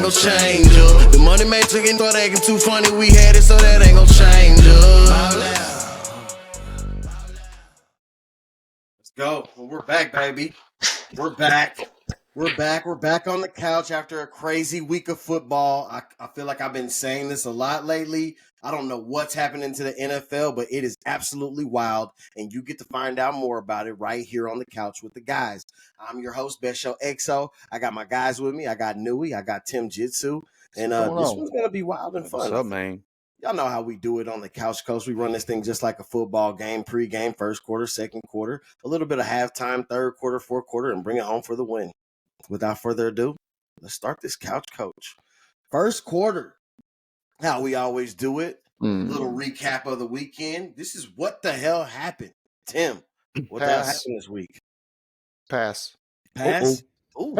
gon' change up. The money man took it, thought acting too funny. We had it, so that ain't gon' change up. Let's go. Well, we're back, baby. We're back. We're back. We're back on the couch after a crazy week of football. I feel like I've been saying this a lot lately. I don't know what's happening to the NFL, but it is absolutely wild. And you get to find out more about it right here on the couch with the guys. I'm your host, Best Show XO. I got my guys with me. I got Nui. I got Tim Jitsu. And this one's going to be wild and fun. What's up, man? Y'all know how we do it on the Couch Coast. We run this thing just like a football game, pregame, first quarter, second quarter, a little bit of halftime, third quarter, fourth quarter, and bring it home for the win. Without further ado, let's start this Couch Coach. First quarter, how we always do it. Little recap of the weekend. This is what the hell happened. Tim, what the hell happened this week? Pass. Ooh.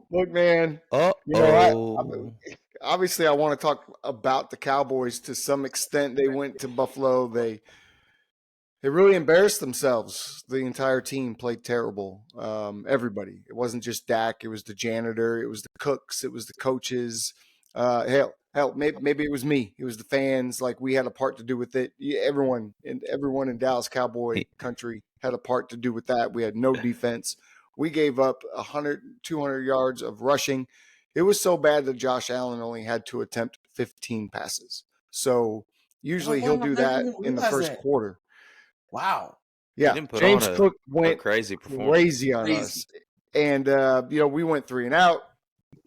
Look, man. Obviously, I want to talk about the Cowboys to some extent. They went to Buffalo. They really embarrassed themselves. The entire team played terrible. Everybody. It wasn't just Dak. It was the janitor. It was the cooks. It was the coaches. Hell, maybe it was me. It was the fans. Like, we had a part to do with it. Everyone in Dallas Cowboy country had a part to do with that. We had no defense. We gave up 100, 200 yards of rushing. It was so bad that Josh Allen only had to attempt 15 passes. So usually he'll do that in the first quarter. Wow. Yeah. James Cook went crazy on us. And, we went 3 and out.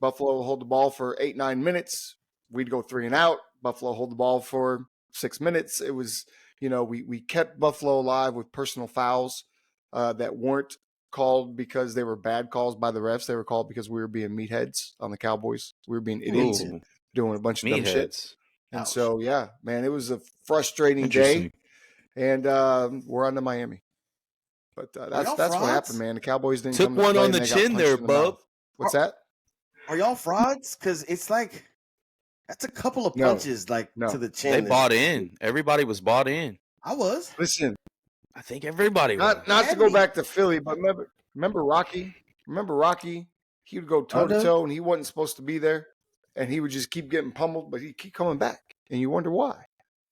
Buffalo hold the ball for 8-9 minutes. We'd go 3 and out. Buffalo hold the ball for 6 minutes. It was, we kept Buffalo alive with personal fouls that weren't called because they were bad calls by the refs. They were called because we were being meatheads on the Cowboys. We were being idiots, doing a bunch of dumb shit. And so, yeah, man, it was a frustrating day. And we're on to Miami. But that's what happened, man. The Cowboys didn't took one on the chin there, bub. What's that? Are y'all frauds? Because it's like that's a couple of punches to the chin. They bought in. Everybody was bought in. I was. Listen, I think everybody was. Not to go back to Philly, but remember Rocky? Remember Rocky? He would go toe-to-toe, and he wasn't supposed to be there. And he would just keep getting pummeled, but he'd keep coming back. And you wonder why.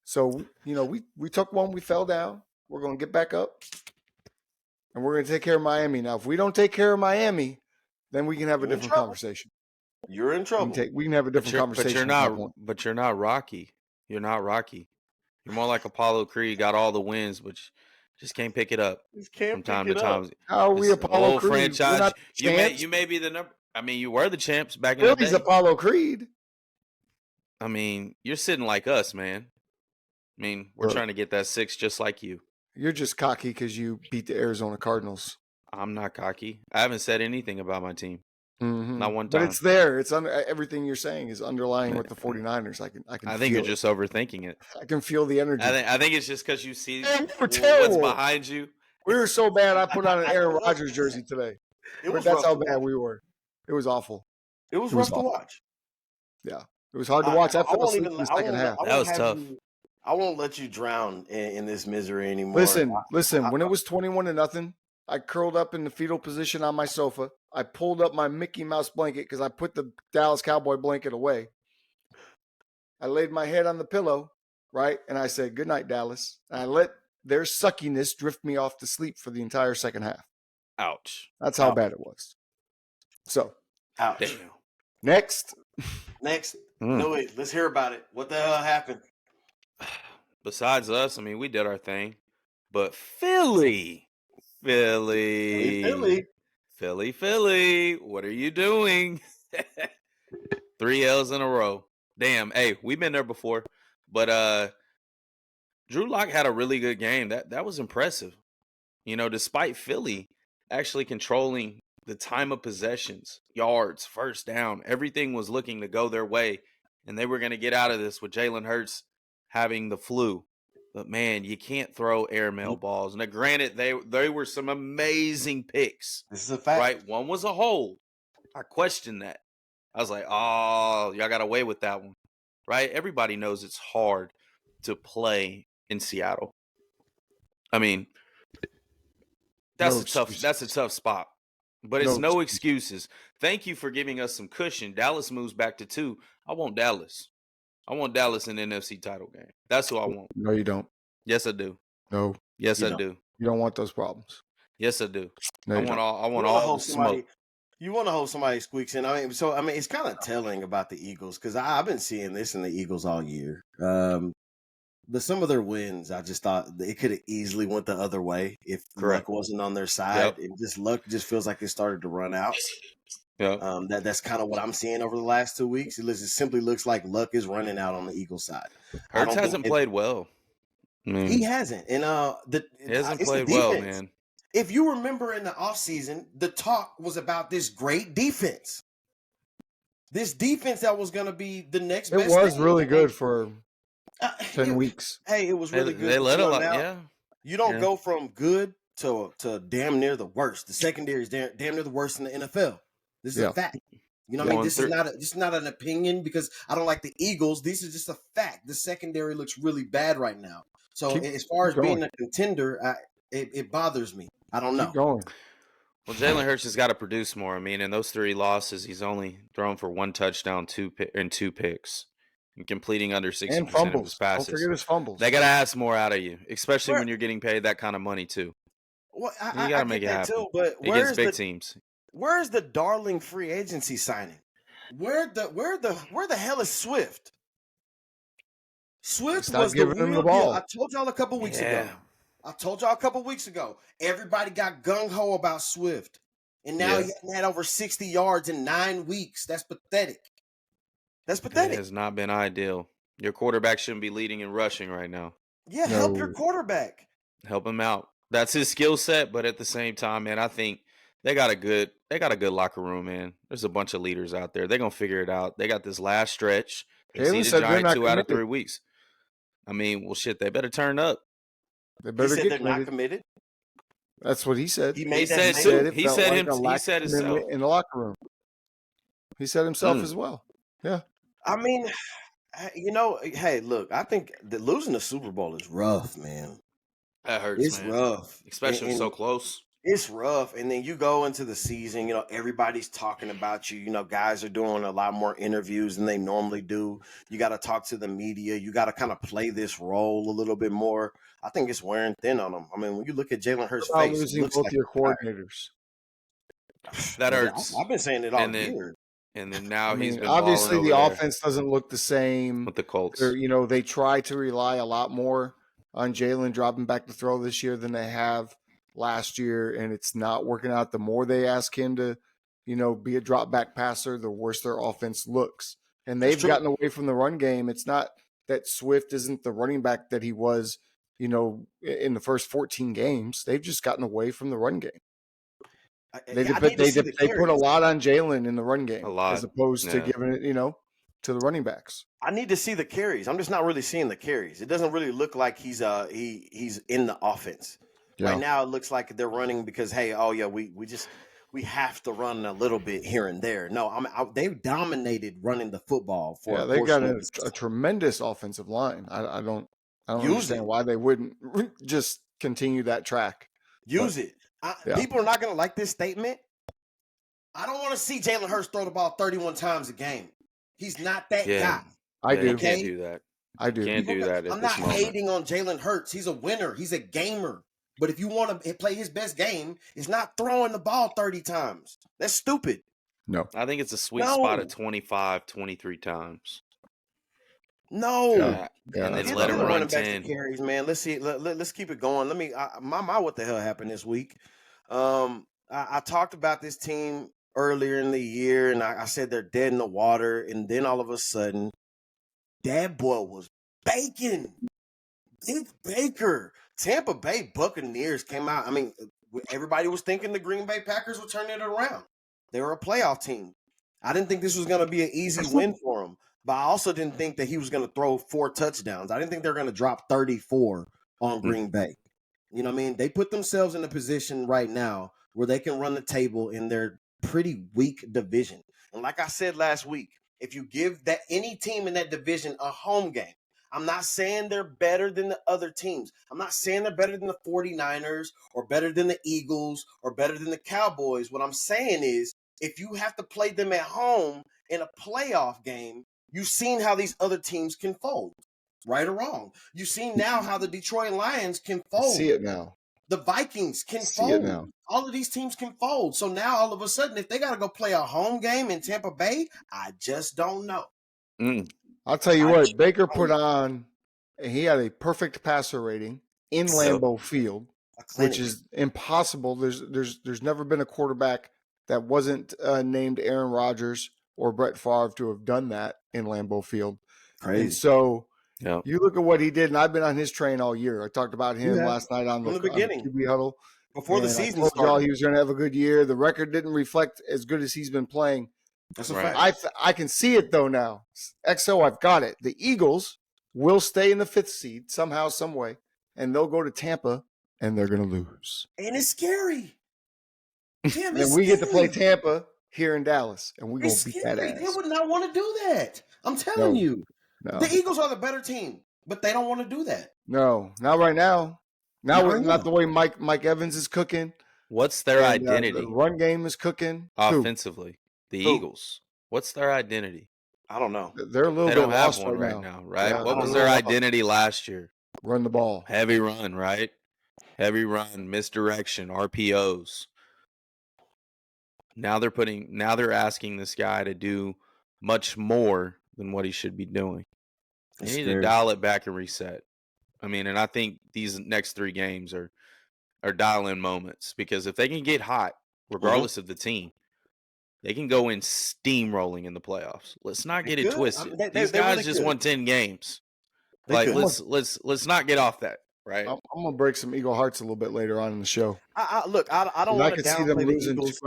So, we took one, we fell down. We're going to get back up. And we're going to take care of Miami. Now, if we don't take care of Miami, then we can have a different conversation. You're in trouble. We can have a different conversation. But you're not Rocky. You're not Rocky. You're more like Apollo Creed. Got all the wins, but just can't pick it up from time to time. How are we Apollo Creed? Franchise. You may be the number. I mean, you were the champs back in the day. He's Apollo Creed. I mean, you're sitting like us, man. I mean, we're trying to get that 6 just like you. You're just cocky because you beat the Arizona Cardinals. I'm not cocky. I haven't said anything about my team. Mm-hmm. Not one time. But it's there. It's everything you're saying is underlying with the 49ers. I think you're just overthinking it. I can feel the energy. I think it's just because you see what's behind you. We were so bad. I put on an Aaron Rodgers jersey today. That's how bad we were. It was awful. It was rough to watch. Yeah, it was hard to watch. I fell asleep in the second half. That was tough. I won't let you drown in this misery anymore. Listen. When it was 21-0, I curled up in the fetal position on my sofa. I pulled up my Mickey Mouse blanket because I put the Dallas Cowboy blanket away. I laid my head on the pillow, right? And I said, "Good night, Dallas." And I let their suckiness drift me off to sleep for the entire second half. Ouch. That's how bad it was. So, ouch. Damn. Next. No, wait. Let's hear about it. What the hell happened? Besides us, I mean, we did our thing. But Philly. What are you doing? 3 L's in a row. Damn. Hey, we've been there before. But Drew Lock had a really good game. That was impressive. Despite Philly actually controlling the time of possessions, yards, first down, everything was looking to go their way. And they were going to get out of this with Jalen Hurts having the flu. But, man, you can't throw airmail balls. Now, granted, they were some amazing picks. This is a fact. Right? One was a hold. I questioned that. I was like, oh, y'all got away with that one. Right? Everybody knows it's hard to play in Seattle. I mean, that's a tough spot. But it's No no excuses. Thank you for giving us some cushion. Dallas moves back to 2. I want Dallas. I want Dallas in the NFC title game. That's who I want. No, you don't. Yes, I do. No, Yes, You I don't. do. you don't want those problems. Yes, I do. No, I you want don't. all. I You want want to all the hold smoke. somebody. You want to hold somebody squeaks in. I mean, it's kind of telling about the Eagles because I've been seeing this in the Eagles all year. Some of their wins, I just thought it could have easily went the other way if Correct. luck wasn't on their side. Yep. Luck just feels like it started to run out. Yep. That's kind of what I'm seeing over the last 2 weeks. It simply looks like luck is running out on the Eagles side. Hurts hasn't played well. I mean, He hasn't, and he hasn't it's played the well, defense. man. If you remember in the offseason, the talk was about this great defense. This defense that was going to be the next It best was thing. really good for 10 it- weeks. Hey, it was really good. They but let a lot. now, Yeah. You don't Yeah. go from good to damn near the worst. The secondary is damn near the worst in the NFL. This is Yeah. a fact. You know what I mean? Going This through- is not an opinion because I don't like the Eagles. This is just a fact. The secondary looks really bad right now. So as far as being a contender, it bothers me. I don't know. Keep going. Well, Jalen Hurts has got to produce more. I mean, in those 3 losses, he's only thrown for 1 touchdown, 2 picks, and completing under 60% And of his fumbles. Don't passes. forget his fumbles. They got to ask more out of you, especially Where- when you're getting paid that kind of money too. Well, You I gotta get make it that happen too, but against big teams. where's the darling free agency signing? Where the hell is Swift? Swift Stop was the giving him real the ball. deal. I told y'all a couple weeks ago. Everybody got gung ho about Swift, and now he hasn't had over 60 yards in 9 weeks. That's pathetic. It has not been ideal. Your quarterback shouldn't be leading and rushing right now. Yeah, help your quarterback. Help him out. That's his skill set, but at the same time, man, I think they got a good locker room, man. There's a bunch of leaders out there. They're gonna figure it out. They got this last stretch. They see the Giants 2 out of 3 weeks. I mean, well, shit, they better turn up. They better He said get they're committed. not committed. That's what he said. He made He that said statement. too. He said himself in the locker room. He said himself as well. Yeah. I mean, hey, look, I think that losing the Super Bowl is rough, man. That hurts, It's man. rough. Especially And so close. It's rough. And then you go into the season, everybody's talking about you. Guys are doing a lot more interviews than they normally do. You got to talk to the media. You got to kind of play this role a little bit more. I think it's wearing thin on them. I mean, when you look at Jalen Hurts' face, losing both your coordinators. That hurts. I've been saying it all year. And then now he's been obviously balling the over offense doesn't look the same with the Colts. They try to rely a lot more on Jalen dropping back to throw this year than they have last year, and it's not working out. The more they ask him to, be a drop back passer, the worse their offense looks. And they've gotten away from the run game. It's not that Swift isn't the running back that he was, in the first 14 games. They've just gotten away from the run game. They put a lot on Jalen in the run game, as opposed to giving it, to the running backs. I need to see the carries. I'm just not really seeing the carries. It doesn't really look like he's in the offense. Yeah. Right now, it looks like they're running because, we have to run a little bit here and there. No, they've dominated running the football for. Yeah, they've got a tremendous offensive line. I don't understand why they wouldn't just continue that track. Use it. People are not going to like this statement. I don't want to see Jalen Hurts throw the ball 31 times a game. He's not that guy. I do. You can't do that. I do. Can't do that. I'm not hating on Jalen Hurts. He's a winner. He's a gamer. But if you want to play his best game, it's not throwing the ball 30 times. That's stupid. No. I think it's a sweet spot of 25, 23 times. No. Yeah. And then let him run 10. Carries, man. Let's see. Let's keep it going. What the hell happened this week? I talked about this team earlier in the year, and I said they're dead in the water. And then all of a sudden, that boy was baking. Big Baker. Tampa Bay Buccaneers came out. I mean, everybody was thinking the Green Bay Packers would turn it around. They were a playoff team. I didn't think this was going to be an easy win for him, but I also didn't think that he was going to throw 4 touchdowns. I didn't think they were going to drop 34 on Green Bay. You know what I mean? They put themselves in a position right now where they can run the table in their pretty weak division. And like I said last week, if you give that any team in that division a home game, I'm not saying they're better than the other teams. I'm not saying they're better than the 49ers or better than the Eagles or better than the Cowboys. What I'm saying is, if you have to play them at home in a playoff game, you've seen how these other teams can fold, right or wrong. You've seen now how the Detroit Lions can I fold. see it now. The Vikings can See it fold. now. All of these teams can fold. So now all of a sudden, if they got to go play a home game in Tampa Bay, I just don't know. I'll tell you what, Baker put on, and he had a perfect passer rating in Lambeau Field, which is impossible. There's never been a quarterback that wasn't named Aaron Rodgers or Brett Favre to have done that in Lambeau Field. Crazy. And so you look at what he did, and I've been on his train all year. I talked about him last night on the beginning, QB Huddle. Before the season I told y'all started. he was going to have a good year. The record didn't reflect as good as he's been playing. That's a fact. I can see it, though, now. XO, I've got it. The Eagles will stay in the 5th seed somehow, some way, and they'll go to Tampa, and they're going to lose. And it's scary. Damn, and we get to play Tampa here in Dallas, and we're going to beat that ass. They would not want to do that. I'm telling you. No. The Eagles are the better team, but they don't want to do that. No, not right now. Not the way Mike Evans is cooking. What's their identity? The run game is cooking. Offensively. The Eagles. What's their identity? I don't know. They're a little bit lost right now, right? Yeah, what was their identity last year? Run the ball. Heavy run, right? Heavy run, misdirection, RPOs. Now they're asking this guy to do much more than what he should be doing. They need to dial it back and reset. I mean, and I think these next 3 games are dial-in moments, because if they can get hot, regardless of the team, they can go in steamrolling in the playoffs. Let's not get it twisted. These guys really just won 10 games. Let's not get off that. Right. I'm gonna break some Eagle hearts a little bit later on in the show. I don't want to downplay the Eagles.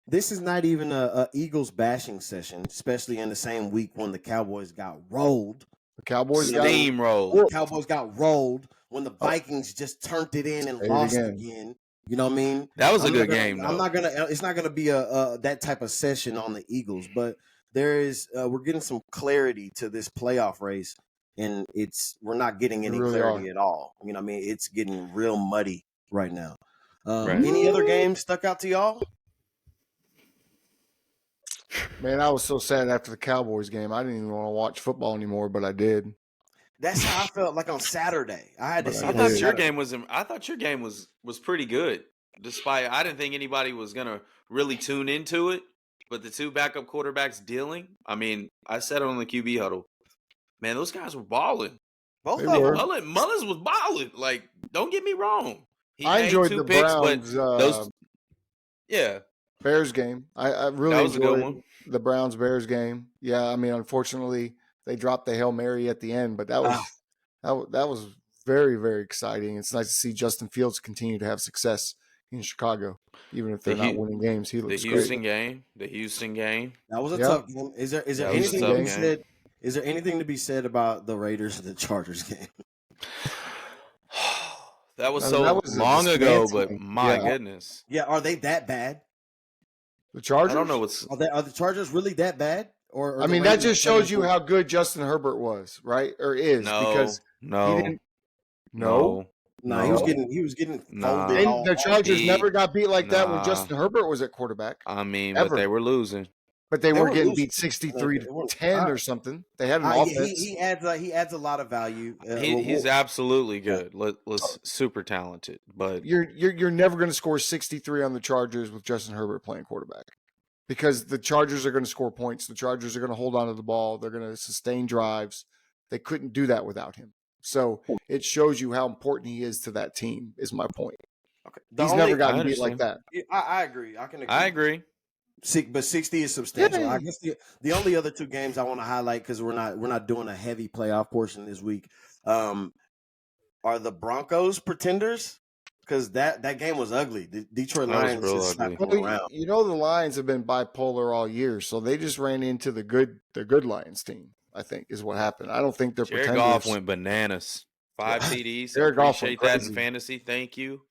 This is not even a Eagles bashing session, especially in the same week when the Cowboys got rolled. The Cowboys got rolled when the Vikings just turned it in and lost again. You know what I mean? That was a good game. I'm not gonna. It's not gonna be a that type of session on the Eagles, but there is. We're getting some clarity to this playoff race, and we're not getting any clarity at all. You know what I mean? It's getting real muddy right now. Any other games stuck out to y'all? Man, I was so sad after the Cowboys game. I didn't even want to watch football anymore, but I did. That's how I felt like on Saturday. I had to see. I thought your game was pretty good. Despite I didn't think anybody was gonna really tune into it, but the 2 backup quarterbacks dealing. I mean, I said it on the QB huddle. Man, those guys were balling. Both of them. Mullins was balling. Like, don't get me wrong. I enjoyed the Browns. Bears game. I really enjoyed the Browns-Bears game. Yeah, I mean, unfortunately, they dropped the Hail Mary at the end, but that was very, very exciting. It's nice to see Justin Fields continue to have success in Chicago, even if they're not winning games. He looks great. The Houston game. That was a tough game. Is there anything to be said? Is there anything to be said about the Raiders and the Chargers game? That was long ago, but my goodness. Yeah, are they that bad? The Chargers? I don't know. Are the Chargers really that bad? Or I mean, that just shows you how good Justin Herbert was, right? Or is because he didn't. No, he was getting folded. And the Chargers never got beat like that when Justin Herbert was at quarterback. I mean, but they were losing. But they were getting beat 63-10 or something. They had an offense. He adds a lot of value. He's absolutely good. Let's super talented. But you're never going to score 63 on the Chargers with Justin Herbert playing quarterback, because the Chargers are going to score points. The Chargers are going to hold on to the ball. They're going to sustain drives. They couldn't do that without him. So it shows you how important he is to that team. Is my point. Okay, he's never gotten beat like that. I agree. I agree. But 60 is substantial. Yeah. I guess the only other 2 games I want to highlight, because we're not doing a heavy playoff portion this week, are the Broncos pretenders, because that game was ugly. The Detroit Lions just slapped them around. You know, the Lions have been bipolar all year, so they just ran into the good Lions team, I think, is what happened. I don't think they're pretenders. Jared Goff went bananas. 5 TDs. Jared Goff appreciate that in fantasy. Thank you.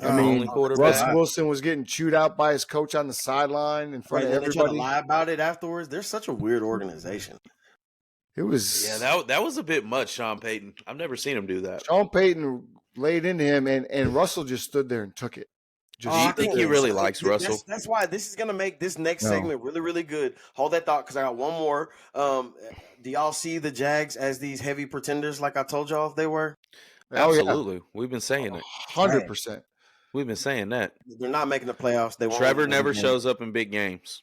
I mean, Russell Wilson was getting chewed out by his coach on the sideline in front of everybody. They try to lie about it afterwards. They're such a weird organization. It was that was a bit much, Sean Payton. I've never seen him do that. Sean Payton laid into him, and Russell just stood there and took it. Do you think he really likes Russell? That's why this is gonna make this next No. segment really, really good. Hold that thought, because I got one more. Do y'all see the Jags as these heavy pretenders, like I told y'all they were? Absolutely. We've been saying it. 100%. We've been saying that. They're not making the playoffs. They won't Trevor win the never game. shows up in big games.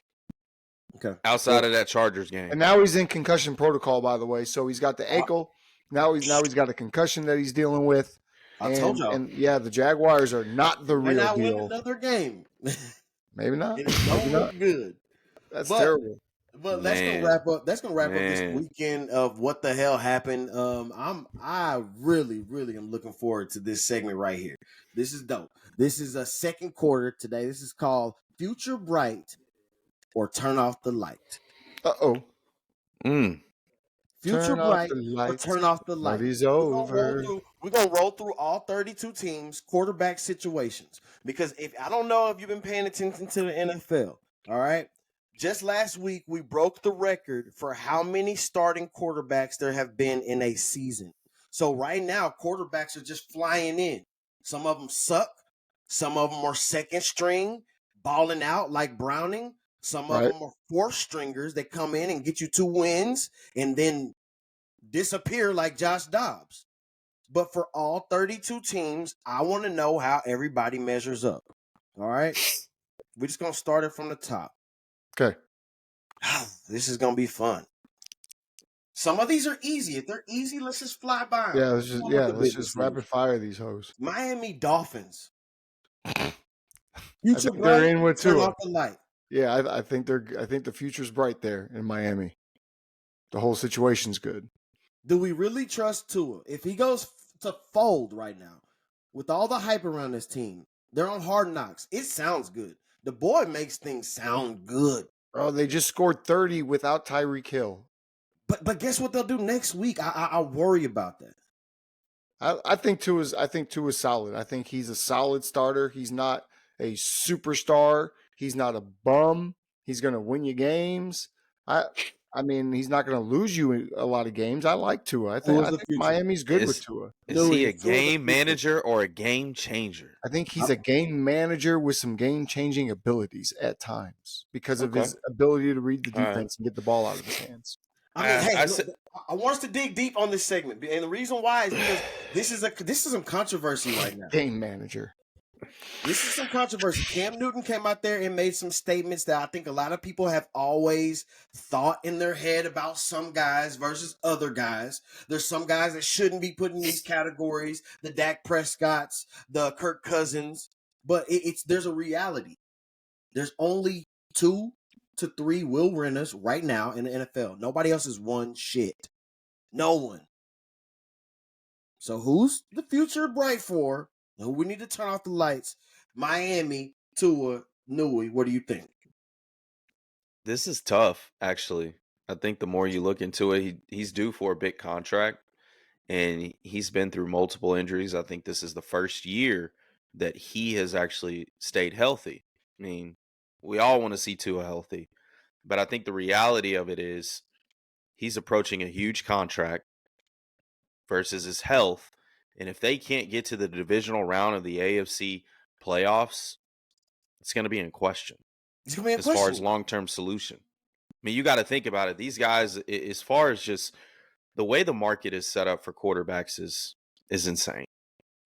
Okay. Outside of that Chargers game. And now he's in concussion protocol, by the way. So he's got the ankle. Now he's got a concussion that he's dealing with. I told y'all. And yeah, the Jaguars are not the May real not win deal. another game. Maybe not. It don't look good. That's But- terrible. But that's gonna Man. wrap up. That's gonna wrap up Man. this weekend of what the hell happened. I really, really am looking forward to this segment right here. This is dope. This is a second quarter today. This is called Future Bright or Turn Off the Light. Uh-oh. Future Turn off Bright the or lights. Turn Off the Light. Party's over. We're gonna roll through all 32 teams' quarterback situations, because if I don't know if you've been paying attention to the NFL, all right. Just last week, we broke the record for how many starting quarterbacks there have been in a season. So right now, quarterbacks are just flying in. Some of them suck. Some of them are second string, balling out like Browning. Some of Right. them are fourth stringers that come in and get you 2 wins and then disappear like Josh Dobbs. But for all 32 teams, I want to know how everybody measures up. All right? We're just going to start it from the top. Okay. This is gonna be fun. Some of these are easy. If they're easy, let's just fly by 'em. Yeah, Let's let's just rapid fire these hoes. Miami Dolphins. I Future think they're in with turn Tua. off the light. Yeah, I think the future's bright there in Miami. The whole situation's good. Do we really trust Tua? If he goes to fold right now, with all the hype around this team, they're on Hard Knocks. It sounds good. The boy makes things sound good. Oh, they just scored 30 without Tyreek Hill. But guess what they'll do next week? I worry about that. I think Tua's solid. I think he's a solid starter. He's not a superstar. He's not a bum. He's going to win you games. I mean, he's not going to lose you a lot of games. I like Tua. I think Miami's good with Tua. Is he a game manager or a game changer? I think he's a game manager with some game-changing abilities at times because of his ability to read the defense and get the ball out of his hands. I want us to dig deep on this segment, and the reason why is because this is some controversy right now. Game manager. This is some controversy. Cam Newton came out there and made some statements that I think a lot of people have always thought in their head about some guys versus other guys. There's some guys that shouldn't be put in these categories, the Dak Prescotts, the Kirk Cousins, but there's a reality. There's only 2 to 3 Will Renners right now in the NFL. Nobody else has won shit. No one. So who's the future bright for? Who we need to turn off the lights? Miami, Tua, Nui. What do you think? This is tough, actually. I think the more you look into it, he's due for a big contract, and he's been through multiple injuries. I think this is the first year that he has actually stayed healthy. I mean, we all want to see Tua healthy, but I think the reality of it is he's approaching a huge contract versus his health. And if they can't get to the divisional round of the AFC playoffs, it's going to be in question. It's going to be in as question. Far as long-term solution. I mean, you got to think about it. These guys, as far as just the way the market is set up for quarterbacks is insane.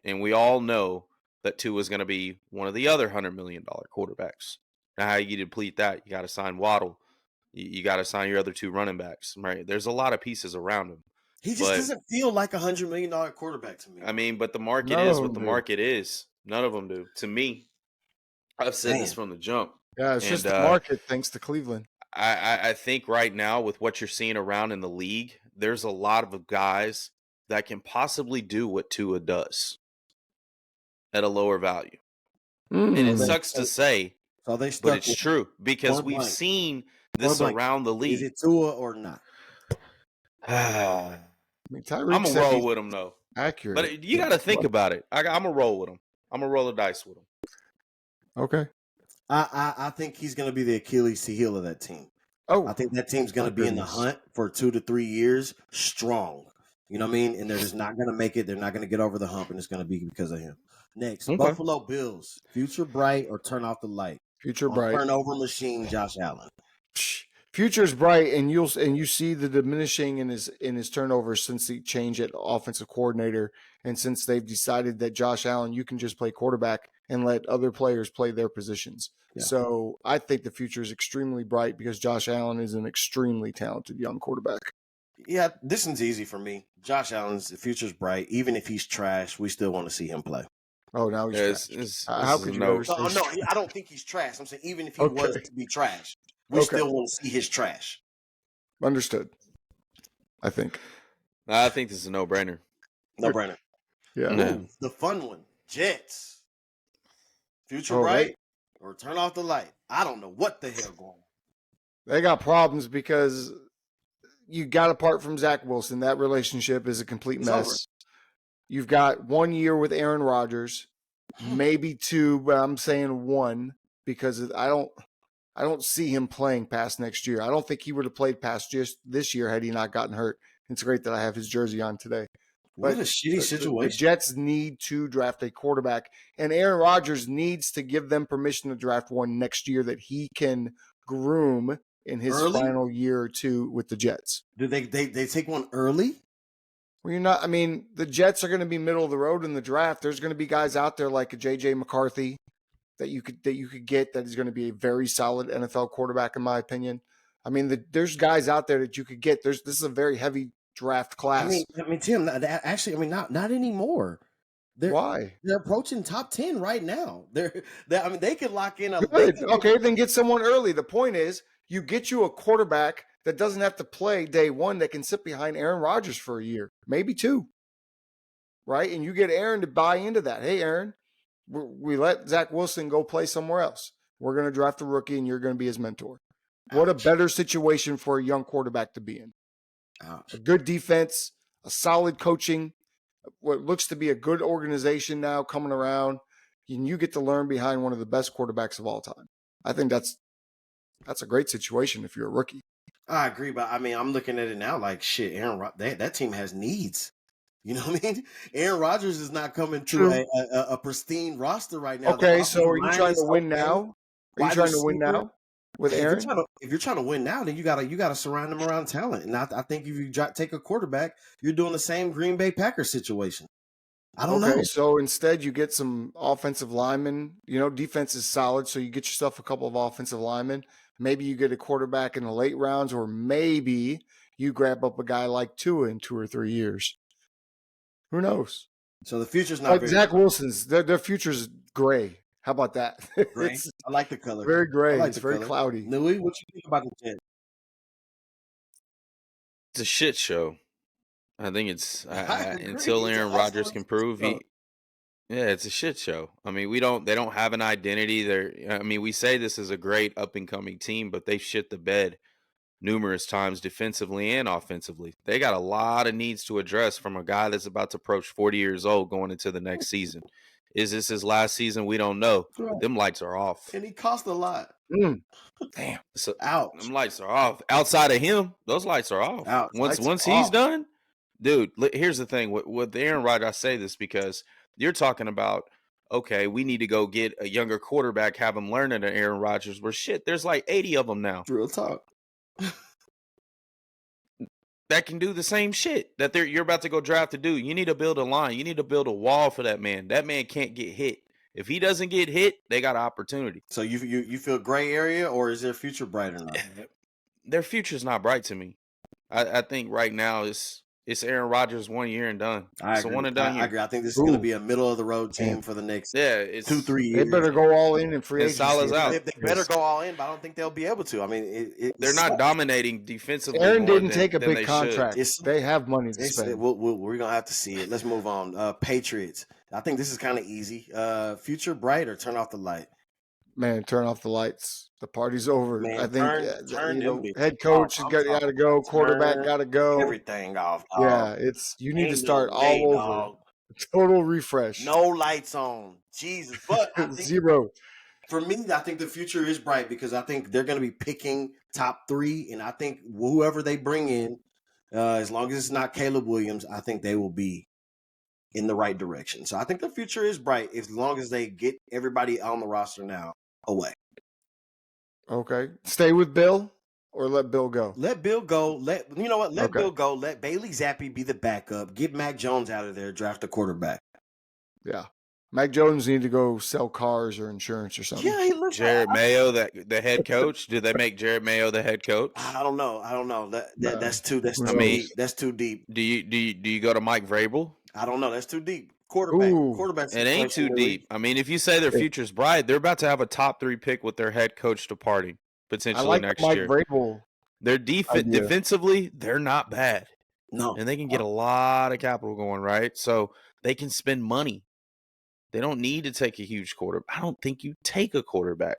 And we all know that Tua is going to be one of the other $100 million quarterbacks. Now, how you deplete that? You got to sign Waddle. You got to sign your other 2 running backs, right? There's a lot of pieces around him. He just doesn't feel like a $100 million quarterback to me. I mean, but the market is what the market is. None of them do. To me, I've said this from the jump. Yeah, it's just the market thanks to Cleveland. I think right now with what you're seeing around in the league, there's a lot of guys that can possibly do what Tua does at a lower value. And it sucks to say, but it's true because we've seen this around the league. Is it Tua or not? I mean, I'm going to roll with him, though. Accurate. But you got to think about it. I'm going to roll with him. I'm going to roll the dice with him. Okay. I think he's going to be the Achilles heel of that team. Oh, I think that team's going my to be in the goodness. hunt for 2 to 3 years strong. You know what I mean? And they're just not going to make it. They're not going to get over the hump, and it's going to be because of him. Next, Okay. Buffalo Bills. Future bright or turn off the light? Future On bright. turnover machine, Josh Allen. Future's bright, and you see the diminishing in his turnovers since the change at offensive coordinator, and since they've decided that Josh Allen, you can just play quarterback and let other players play their positions. Yeah. So I think the future is extremely bright because Josh Allen is an extremely talented young quarterback. Yeah, this one's easy for me. Josh Allen's the future's bright. Even if he's trash, we still want to see him play. Oh, now he's trash. This How is could a you no. ever say No, he's no, trash? I don't think he's trash. I'm saying even if he was Okay. to be trash, we Okay. still want to see his trash. Understood. I think. I think this is a no-brainer. No brainer. Yeah. Yeah. Ooh, the fun one. Jets. Future Oh, bright or turn off the light. I don't know what the hell going on. They got problems because you got apart from Zach Wilson. That relationship is a complete It's mess. over. You've got 1 year with Aaron Rodgers, maybe 2, but I'm saying 1 because I don't see him playing past next year. I don't think he would have played past just this year had he not gotten hurt. It's great that I have his jersey on today. What But a shitty the situation. Jets need to draft a quarterback, and Aaron Rodgers needs to give them permission to draft one next year that he can groom in his Early? final year or 2 with the Jets. Do they take one early? Well, you're not. I mean, the Jets are going to be middle of the road in the draft. There's going to be guys out there like a JJ McCarthy that you could get that is going to be a very solid NFL quarterback, in my opinion. I mean, there's guys out there that you could get. This is a very heavy draft class. I mean, Tim. Actually, I mean, not anymore. Why? They're approaching top 10 right now. I mean, they could lock in a. Good. Okay, then get someone early. The point is, you get you a quarterback that doesn't have to play day 1 that can sit behind Aaron Rodgers for a year, maybe 2. Right? And you get Aaron to buy into that. Hey, Aaron, we let Zach Wilson go play somewhere else. We're going to draft a rookie, and you're going to be his mentor. What a better situation for a young quarterback to be in. Ouch. A good defense, a solid coaching, what looks to be a good organization now coming around, and you get to learn behind one of the best quarterbacks of all time. I think that's a great situation if you're a rookie. I agree, but I mean, I'm looking at it now like shit. That team has needs. You know what I mean? Aaron Rodgers is not coming to a pristine roster right now. Okay, so are you trying to win now? Are you trying to win now with Aaron? If you're trying to win now, then you gotta surround them around talent. And I think if you take a quarterback, you're doing the same Green Bay Packers situation. I don't know. So instead, you get some offensive linemen. You know, defense is solid, so you get yourself a couple of offensive linemen. Maybe you get a quarterback in the late rounds, or maybe you grab up a guy like Tua in 2 or 3 years. Who knows? So the future's not very Zach Wilson's. Their future's gray. How about that? gray. I like the color. Very gray. Like it's very color. cloudy. Louis, what you think about the Jets? It's a shit show. I think it's agree. until It's Aaron also Rodgers a can shit prove show. it's a shit show. I mean, they don't have an identity. We say this is a great up and coming team, but they shit the bed numerous times defensively and offensively. They got a lot of needs to address from a guy that's about to approach 40 years old going into the next season. Is this his last season? We don't know. But them lights are off. And he cost a lot. Damn. So Ouch. them lights are off. Outside of him, those lights are off. Ouch. Once he's done, dude, here's the thing. With Aaron Rodgers, I say this because you're talking about, okay, we need to go get a younger quarterback, have him learn under Aaron Rodgers. Where shit, there's like 80 of them now. Real talk. That can do the same shit that you're about to go draft to do. You need to build a line. You need to build a wall for that man. That man can't get hit. If he doesn't get hit, they got an opportunity. So you feel gray area, or is their future bright or not? Their future's not bright to me. I think right now it's Aaron Rodgers 1 year and done. It's a one and done year. I agree. I think this is going to be a middle of the road team for the next 2-3 years. They better go all in free agency. Salah's out. They better go all in, but I don't think they'll be able to. I mean, they're not dominating defensively. Aaron more didn't than, take a than big contract. They have money to spend. We're gonna have to see it. Let's move on. Patriots. I think this is kind of easy. Future bright or turn off the light? Man, turn off the lights. The party's over. Man, I think turn head coach has got to go. Quarterback got to go. Everything off. Dog. Yeah, you need to start all over. Dog. Total refresh. No lights on. Jesus, but Zero. For me, I think the future is bright because I think they're going to be picking top 3, and I think whoever they bring in, as long as it's not Caleb Williams, I think they will be in the right direction. So I think the future is bright as long as they get everybody on the roster now away. Okay. Stay with Bill or let Bill go? Let Bill go. Let Okay. Bill go. Let Bailey Zappi be the backup. Get Mac Jones out of there. Draft a quarterback. Yeah. Mac Jones need to go sell cars or insurance or something. Yeah, he looks Jared Mayo, the head coach. Did they make Jared Mayo the head coach? I don't know. That's too deep. Do you go to Mike Vrabel? I don't know. That's too deep. Quarterback. It ain't too deep. I mean, if you say their future's bright, they're about to have a top 3 pick with their head coach departing potentially next year. Mike Vrabel. Their defensively, they're not bad. No, and they can get a lot of capital going, right? So they can spend money. They don't need to take a huge quarterback. I don't think you take a quarterback.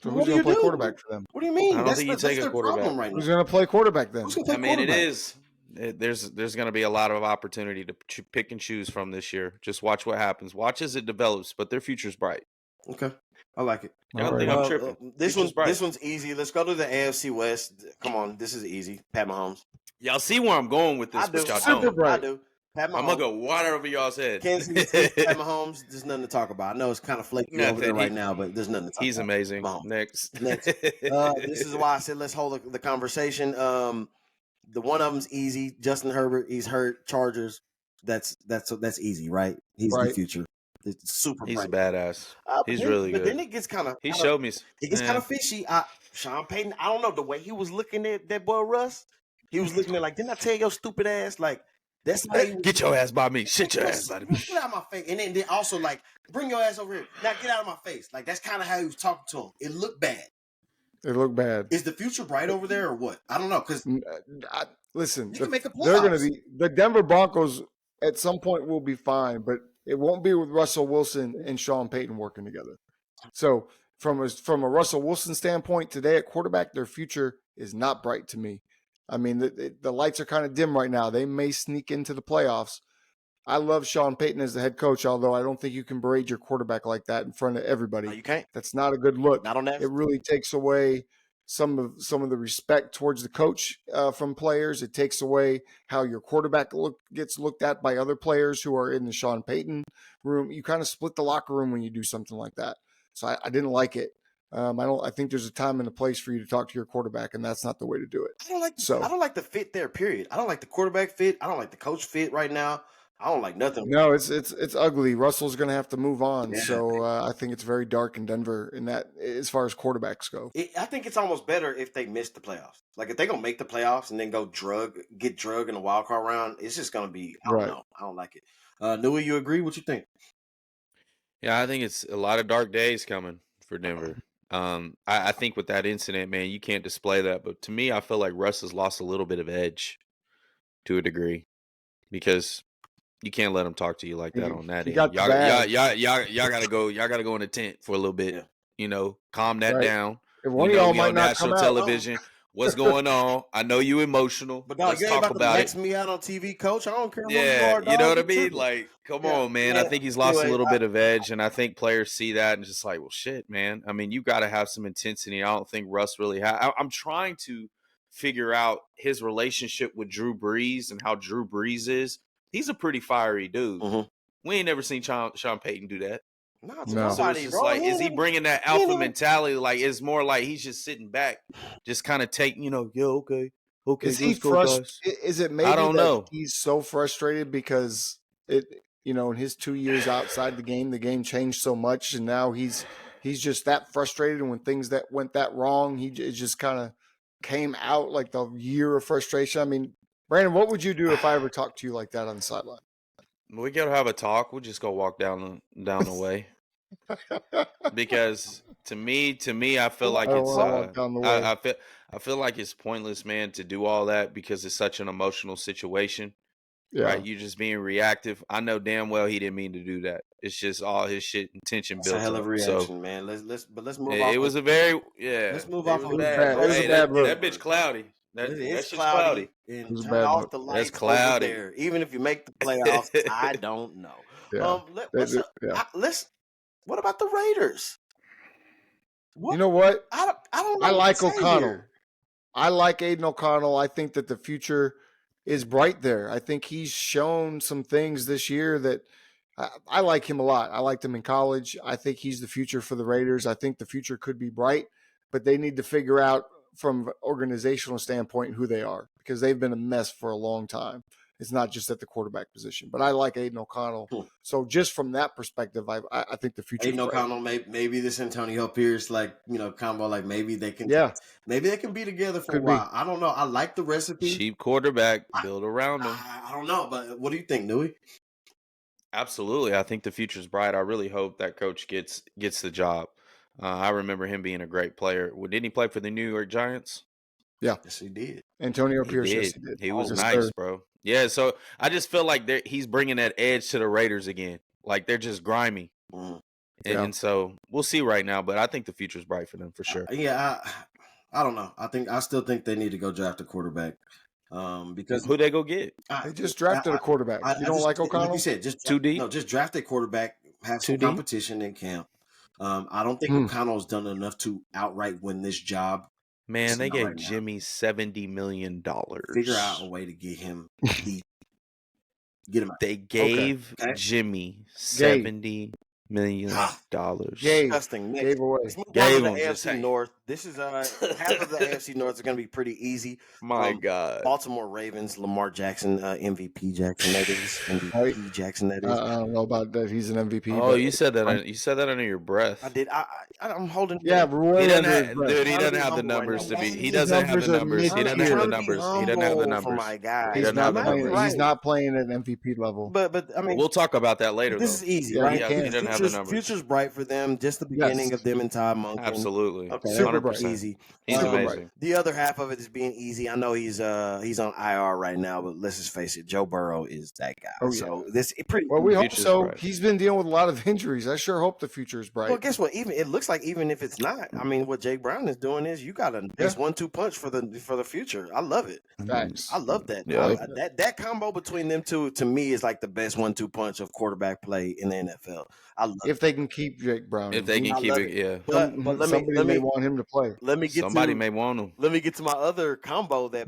So who's going to play quarterback for them? What do you mean? I don't think you take a quarterback. Right, who's going to play quarterback then? I mean, it is. There's going to be a lot of opportunity to pick and choose from this year. Just watch what happens. Watch as it develops, but their future's bright. Okay. I like it. I don't think I'm tripping. This one's easy. Let's go to the AFC West. Come on, this is easy. Pat Mahomes. Y'all see where I'm going with this, but y'all don't. I do. Pat Mahomes. I'm going to go water over y'all's head. Kansas City, Pat Mahomes, there's nothing to talk about. I know it's kind of flaky over there right now, but there's nothing to talk about. He's amazing. Mahomes. Next. This is why I said let's hold the conversation. The one of them's easy. Justin Herbert, he's hurt. Chargers, that's easy, right? He's the future. It's super. He's bright. a badass. He's really good. But then it gets kind of. He showed me. It gets kind of fishy. Sean Payton. I don't know the way he was looking at that boy Russ. He was looking at like, didn't I tell your stupid ass like? That's how get your ass by me. Shit your ass by me. Get out of my face. And then also like, bring your ass over here. Now get out of my face. Like that's kind of how he was talking to him. It looked bad. Is the future bright over there or what? I don't know. Because listen, can make a they're going to be the Denver Broncos at some point will be fine, but it won't be with Russell Wilson and Sean Payton working together. So from a Russell Wilson standpoint today at quarterback, their future is not bright to me. I mean, the lights are kind of dim right now. They may sneak into the playoffs. I love Sean Payton as the head coach, although I don't think you can berate your quarterback like that in front of everybody. No, you can't. That's not a good look. Not on that. It really takes away some of the respect towards the coach from players. It takes away how your quarterback gets looked at by other players who are in the Sean Payton room. You kind of split the locker room when you do something like that. So I didn't like it. I think there's a time and a place for you to talk to your quarterback, and that's not the way to do it. I don't like the fit there, period. I don't like the quarterback fit. I don't like the coach fit right now. I don't like nothing. No, it's ugly. Russell's going to have to move on. Yeah. So I think it's very dark in Denver in that as far as quarterbacks go. I think it's almost better if they miss the playoffs. Like if they're going to make the playoffs and then get drug in the wild card round, it's just going to be, I don't know. I don't like it. Newey, you agree? What you think? Yeah, I think it's a lot of dark days coming for Denver. I think with that incident, man, you can't display that. But to me, I feel like Russ has lost a little bit of edge to a degree because you can't let him talk to you like that on that end. Y'all gotta go. Y'all gotta go in the tent for a little bit. Yeah. You know, calm that down. If one of y'all might not national come television. Out, what's going on? I know you emotional. But dog, you ain't about to max me out on TV, coach. I don't care. Yeah, you know what I mean? Like, come on, man. I think he's lost a little bit of edge, and I think players see that and just like, well, shit, man. I mean, you got to have some intensity. I don't think Russ really has. I'm trying to figure out his relationship with Drew Brees and how Drew Brees is. He's a pretty fiery dude. Mm-hmm. We ain't never seen Sean Payton do that. No. So it's just like, is he bringing that alpha mentality? Like, it's more like he's just sitting back, just kind of taking, okay. Is he frustrated? Is it maybe I don't know. He's so frustrated because in his 2 years outside the game changed so much, and now he's just that frustrated. And when things that went that wrong, it just kind of came out like the year of frustration. I mean, Brandon, what would you do if I ever talked to you like that on the sideline? We gotta have a talk. We'll just go walk down the way. Because to me, I feel like I feel like it's pointless, man, to do all that because it's such an emotional situation. Yeah. Right? You're just being reactive. I know damn well he didn't mean to do that. It's just all his shit and tension built up. It's a hell of a reaction, man. Let's move off. It was a very Let's move off. It was a bad look. That bitch cloudy. That's cloudy. And turn off the lights. That's cloudy. There. Even if you make the playoffs, I don't know. Yeah. What about the Raiders? What? You know what? I don't know I what like to say O'Connell. here. I like Aiden O'Connell. I think that the future is bright there. I think he's shown some things this year that I like him a lot. I liked him in college. I think he's the future for the Raiders. I think the future could be bright, but they need to figure out from an organizational standpoint who they are because they've been a mess for a long time. It's not just at the quarterback position, but I like Aiden O'Connell. So just from that perspective, I think the future. Aiden O'Connell, maybe this Antonio Pierce, combo, maybe they can, be together for a while. I don't know. I like the recipe. Cheap quarterback, build around him. I don't know, but what do you think, Newey? Absolutely, I think the future's bright. I really hope that coach gets the job. I remember him being a great player. Didn't he play for the New York Giants? Yeah, yes, he did. Antonio Pierce, yes, he did. He was nice, bro. Yeah, so I just feel like he's bringing that edge to the Raiders again. Like they're just grimy, and so we'll see right now. But I think the future's bright for them for sure. I don't know. I still think they need to go draft a quarterback. Because who they go get? They just drafted a quarterback. You don't like O'Connell? Like you said, just too deep. No, just draft a quarterback. Have some competition in camp. I don't think O'Connell's done enough to outright win this job. Man, they gave Jimmy $70 million. Figure out a way to get him. Get him out. They gave Jimmy $70 million. Disgusting. Gave away. Let's move down to the AFC North. This is half of the AFC North is going to be pretty easy. My God. Baltimore Ravens, Lamar Jackson, MVP Jackson, that is. MVP Jackson, that is. I don't know about that. He's an MVP. Oh, you said that. You said that under your breath. I did. I'm holding. Yeah, but he doesn't have the numbers to be. He doesn't have the numbers. He doesn't have the numbers. He doesn't have the numbers. My guy. He's not playing at MVP level. But I mean, we'll talk about that later. This is easy, right? He doesn't have the numbers. Future's bright for them. Just the beginning of them and Todd Monken. Absolutely. Okay, super bright. Easy. He's amazing. The other half of it is being easy. I know he's on IR right now, but let's just face it, Joe Burrow is that guy. Oh, yeah. So this pretty. Well, we hope so. Bright. He's been dealing with a lot of injuries. I sure hope the future is bright. Well, guess what? It looks like even if it's not, I mean, what Jake Brown is doing is you got a nice 1-2 punch for the future. I love it. Thanks. I love that. Yeah. That combo between them two to me is like the best 1-2 punch of quarterback play in the NFL. I love if they can keep Jake Brown. If they can keep it, yeah. But somebody may want him to play. Somebody may want him. Let me get to my other combo that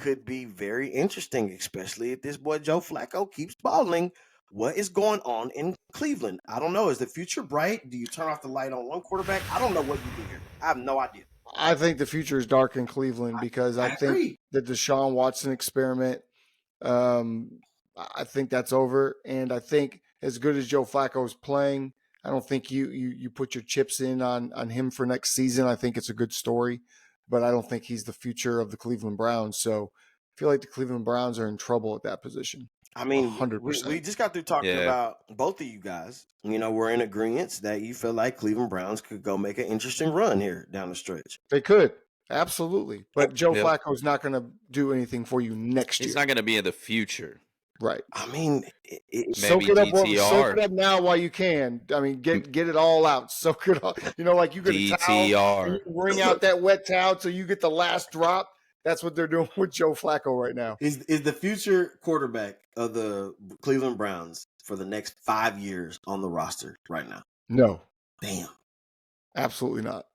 could be very interesting, especially if this boy Joe Flacco keeps balling. What is going on in Cleveland? I don't know. Is the future bright? Do you turn off the light on one quarterback? I don't know what you do here. I have no idea. I think the future is dark in Cleveland because I think the Deshaun Watson experiment, I think that's over. And I think as good as Joe Flacco is playing, I don't think you put your chips in on him for next season. I think it's a good story, but I don't think he's the future of the Cleveland Browns. So I feel like the Cleveland Browns are in trouble at that position. I mean, 100%. We just got through talking about both of you guys. You know, we're in agreement that you feel like Cleveland Browns could go make an interesting run here down the stretch. They could. Absolutely. But Joe Flacco's not going to do anything for you next year. He's not going to be in the future. Right. I mean, soak it up now while you can. I mean, get it all out. Soak it up. You know, like you get a towel, and you wring out that wet towel till you get the last drop. That's what they're doing with Joe Flacco right now. Is the future quarterback of the Cleveland Browns for the next 5 years on the roster right now? No. Damn. Absolutely not.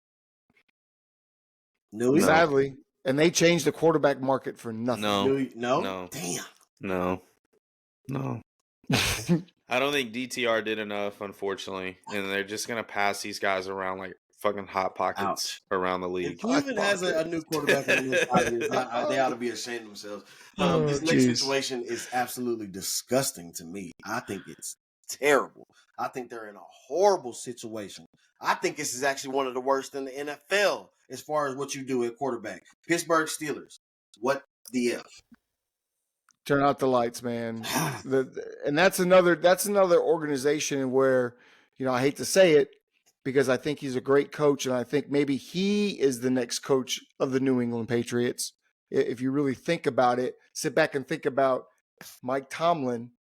No. Sadly. And they changed the quarterback market for nothing. No. Damn. No. I don't think DTR did enough, unfortunately. And they're just going to pass these guys around like fucking hot pockets around the league. If Cleveland has a new quarterback in the next 5 years, they ought to be ashamed of themselves. This next situation is absolutely disgusting to me. I think it's terrible. I think they're in a horrible situation. I think this is actually one of the worst in the NFL as far as what you do at quarterback. Pittsburgh Steelers. What the F? Turn out the lights, man. And that's another organization where, you know, I hate to say it because I think he's a great coach, and I think maybe he is the next coach of the New England Patriots. If you really think about it, sit back and think about Mike Tomlin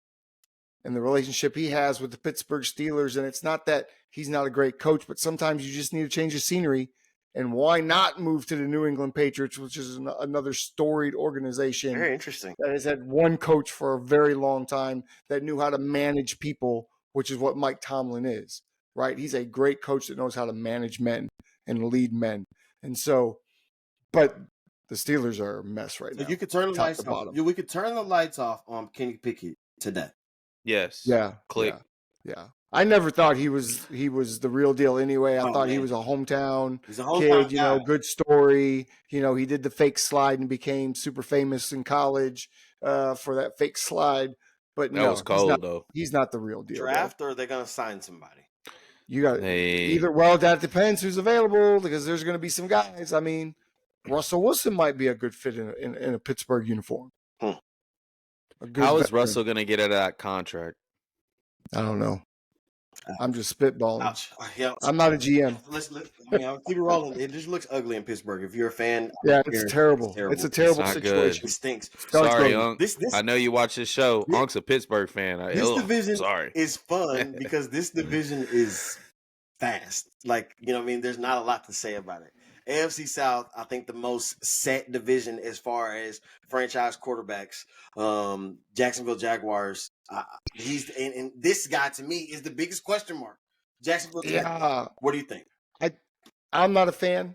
and the relationship he has with the Pittsburgh Steelers. And it's not that he's not a great coach, but sometimes you just need to change the scenery. And why not move to the New England Patriots, which is another storied organization. Very interesting. That has had one coach for a very long time that knew how to manage people, which is what Mike Tomlin is, right? He's a great coach that knows how to manage men. and lead men. And so, but the Steelers are a mess right So now. you could turn the top lights to off. bottom. We could turn the lights off on Kenny Pickett today. Yes. Yeah. Click. Yeah. I never thought he was the real deal anyway. I Oh, thought he man. was a hometown He's a hometown kid, guy. good story. He did the fake slide and became super famous in college for that fake slide. But That no, was cold, though. he's not the real deal. Draft, or are they going to sign somebody? You got Hey. well, that depends who's available, because there's going to be some guys. I mean, Russell Wilson might be a good fit in a Pittsburgh uniform. Hmm. How is Russell going to get out of that contract? I don't know. I'm just spitballing. Ouch. Yeah. I'm not a GM. I'll keep it rolling. It just looks ugly in Pittsburgh. If you're a fan, Yeah, it's terrible. It's a terrible not situation. good. It stinks. Sorry, Unc. This I know you watch this show. Yeah. Unc's a Pittsburgh fan. This division sorry. is fun because this division is fast. Like, you know what I mean? There's not a lot to say about it. AFC South, I think the most set division as far as franchise quarterbacks. Jacksonville Jaguars. And this guy to me is the biggest question mark. Jacksonville Jaguars. What do you think? I'm not a fan.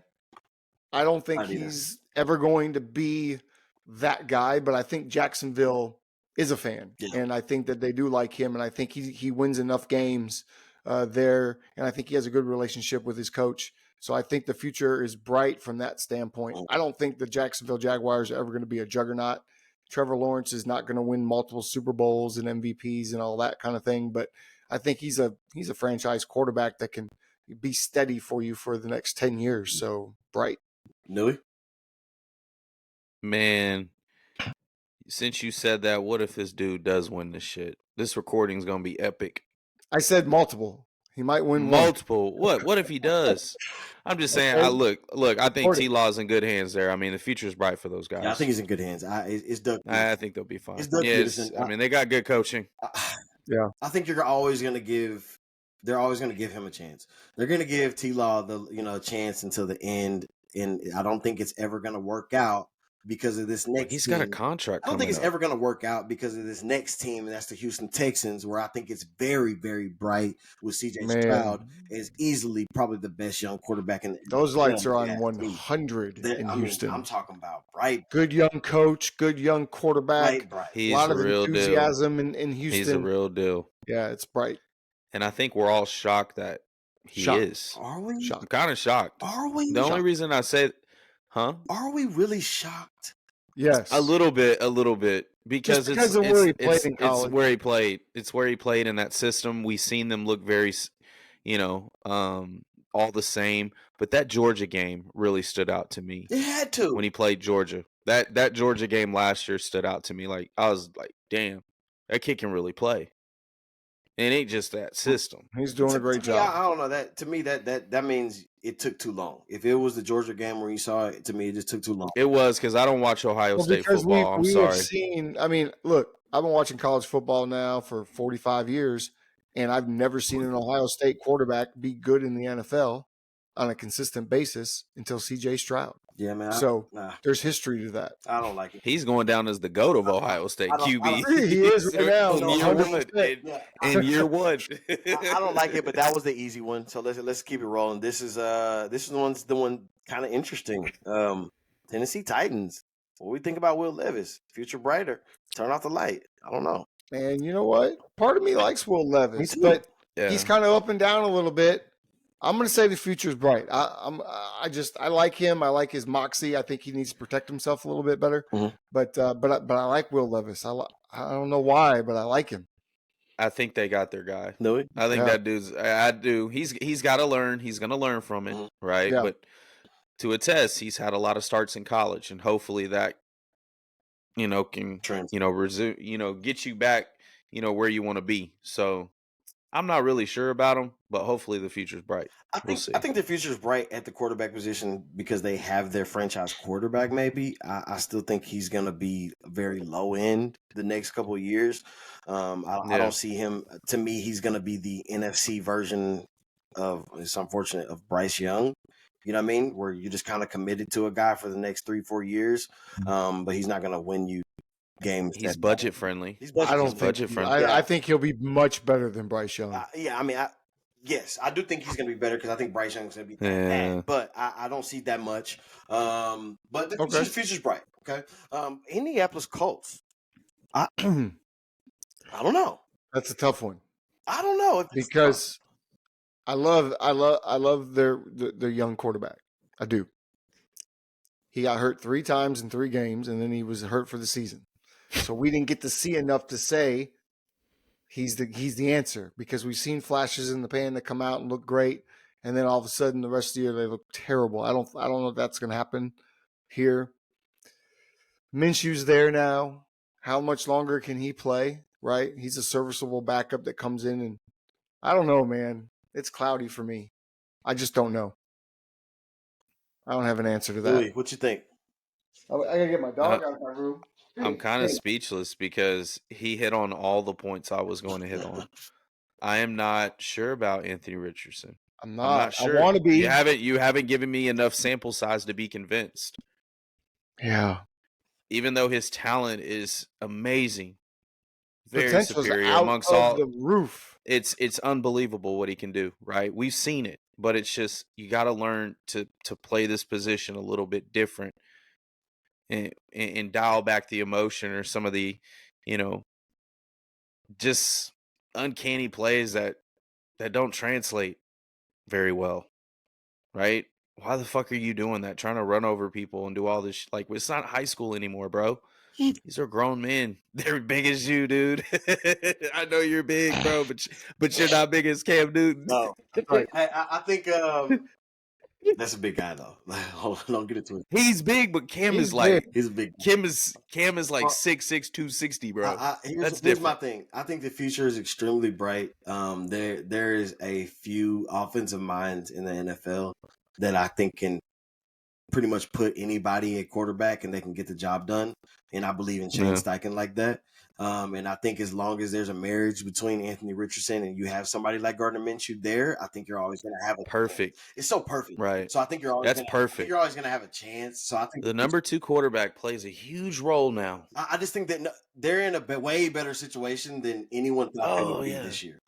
I don't think Not either. he's ever going to be that guy, but I think Jacksonville is a fan. Yeah. And I think that they do like him, and I think he wins enough games there, and I think he has a good relationship with his coach. So I think the future is bright from that standpoint. I don't think the Jacksonville Jaguars are ever going to be a juggernaut. Trevor Lawrence is not going to win multiple Super Bowls and MVPs and all that kind of thing, but I think he's a franchise quarterback that can be steady for you for the next 10 years. So bright. Nui? Man, since you said that, what if this dude does win this shit? This recording's going to be epic. I said multiple. He might win multiple. What if he does? I'm just saying. Okay. Look. I think T-Law's in good hands there. I mean, the future's bright for those guys. Yeah, I think he's in good hands. It's Doug. I think they'll be fine. It's Doug Peterson. I mean, they got good coaching. Yeah, I think they're always going to give him a chance. They're going to give T-Law a chance until the end, and I don't think it's ever going to work out because of this next. He's team. got a contract. I don't think it's ever going to work out because of this next team, and that's the Houston Texans, where I think it's very, very bright with C.J. Stroud is easily probably the best young quarterback in the those lights are on 100 in Houston. I'm talking about bright. Good young coach, good young quarterback. Bright. He's a lot of real enthusiasm deal. in Houston. He's a real deal. Yeah, it's bright. And I think we're all shocked that he is. Are we? Shocked. I'm kind of shocked. Are we? The only reason I say, Are we really shocked? Yes. A little bit. Because of where he played in college. It's where he played. It's where he played in that system. We've seen them look very, all the same. But that Georgia game really stood out to me. It had to. When he played Georgia. That Georgia game last year stood out to me. Like, I was like, damn, that kid can really play. It ain't just that system. He's doing a great job. I don't know. That to me, that means it took too long. If it was the Georgia game where you saw it, to me, it just took too long. It was because I don't watch Ohio State football. I'm sorry. Have seen. I mean, look, I've been watching college football now for 45 years, and I've never seen an Ohio State quarterback be good in the NFL on a consistent basis until C.J. Stroud. Yeah, man. There's history to that. I don't like it. He's going down as the GOAT of Ohio State QB. He is right now. In year one. I don't like it, but that was the easy one. So let's keep it rolling. This is the one kind of interesting. Tennessee Titans. What we think about Will Levis? Future brighter. Turn off the light. I don't know. And you know what? Part of me likes Will Levis, but he's kind of up and down a little bit. I'm going to say the future's bright. I like him. I like his moxie. I think he needs to protect himself a little bit better. Mm-hmm. But I like Will Levis. I don't know why, but I like him. I think they got their guy. No, I think that dude's. I do. He's got to learn. He's going to learn from it, right? Yeah. But to attest, he's had a lot of starts in college, and hopefully that can resume. Get you back, where you want to be. So I'm not really sure about him, but hopefully the future's bright. I think the future's bright at the quarterback position because they have their franchise quarterback. Maybe I still think he's going to be very low end the next couple of years. I don't see him. To me, he's going to be the NFC version of. It's unfortunate of Bryce Young. You know what I mean? Where you just kind of committed to a guy for the next 3-4 years, but he's not going to win you games. He's budget friendly. I think he'll be much better than Bryce Young. I mean, Yes, I do think he's going to be better because I think Bryce Young's going to be that Yeah. bad, but I don't see that much. But the Okay. future's bright. Okay. Indianapolis Colts. That's I don't know. a tough one I don't know if it's tough. because I love their young quarterback. I do. He got hurt 3 times in 3 games, and then he was hurt for the season. So we didn't get to see enough to say he's the answer because we've seen flashes in the pan that come out and look great, and then all of a sudden the rest of the year they look terrible. I don't know if that's going to happen here. Minshew's there now. How much longer can he play? Right, he's a serviceable backup that comes in, and I don't know, man. It's cloudy for me. I just don't know. I don't have an answer to that. Louis, what you think? I gotta get my dog out of my room. I'm kind of speechless because he hit on all the points I was going to hit on. I am not sure about Anthony Richardson. I'm I'm not. not sure. I want to be. You haven't given me enough sample size to be convinced. Yeah. Even though his talent is amazing, very Potential's superior out amongst of all. the roof. It's unbelievable what he can do. Right, we've seen it, but it's just you got to learn to play this position a little bit different and dial back the emotion or some of the, just uncanny plays that don't translate very well, right? Why the fuck are you doing that? Trying to run over people and do all this like it's not high school anymore, bro. These are grown men. They're big as you, dude. I know you're big, bro, but you're not big as Cam Newton. No, Right. I think that's a big guy though. Hold on, don't get it twisted. He's big, but Cam He's is like big. He's a big. Cam is like Uh, 6'6", 260, bro. Here's That's my different. thing. I think the future is extremely bright. There is a few offensive minds in the NFL that I think can pretty much put anybody at quarterback and they can get the job done. And I believe in Shane Yeah. Steichen like that. And I think as long as there's a marriage between Anthony Richardson and you have somebody like Gardner Minshew there, I think you're always going to have a Perfect. chance. It's so perfect, Right. So I think you're always That's perfect. You're always going to have a chance. So I think The number 2 quarterback plays a huge role now. I just think that they're in a way better situation than anyone thought they would be yeah. this year.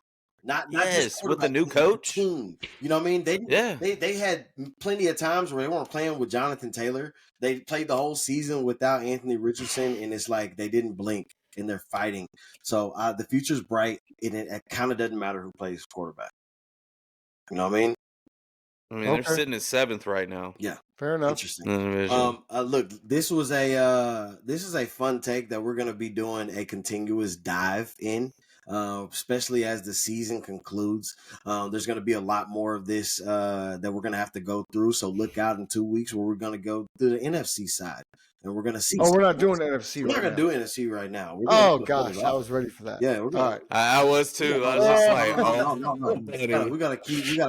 Not Yes, just with the quarterback, new but coach. team. You know what I mean? Yeah. They had plenty of times where they weren't playing with Jonathan Taylor. They played the whole season without Anthony Richardson, and it's like they didn't blink and they're fighting. So the future's bright, and it kind of doesn't matter who plays quarterback. You know what I mean? They're Okay. sitting at 7th right now. Yeah. Fair enough. Interesting. in the division. Look, this is a fun take that we're gonna be doing a continuous dive in, especially as the season concludes. There's gonna be a lot more of this that we're gonna have to go through. So look out in 2 weeks where we're gonna go through the NFC side, and we're gonna see. Oh, we're not doing NFC We're right not gonna now. do NFC right now. We're Oh gonna gosh, put it I off. was ready for that. Yeah, we're All gonna. right. I was too. I was just like, no. We gotta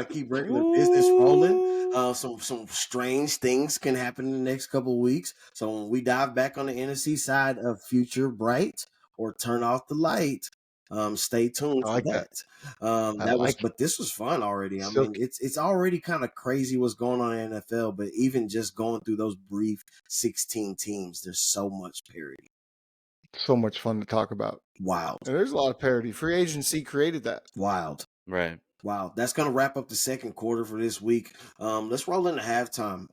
keep regular business rolling. Some strange things can happen in the next couple of weeks. So when we dive back on the NFC side of Future Bright or Turn Off the Light, stay tuned I like for that. But this was fun already. I mean, it's already kind of crazy what's going on in the NFL. But even just going through those brief 16 teams, there's so much parity. So much fun to talk about. Wild. And there's a lot of parity. Free agency created that. Wild. right. Wow, that's going to wrap up the second quarter for this week. Let's roll into halftime.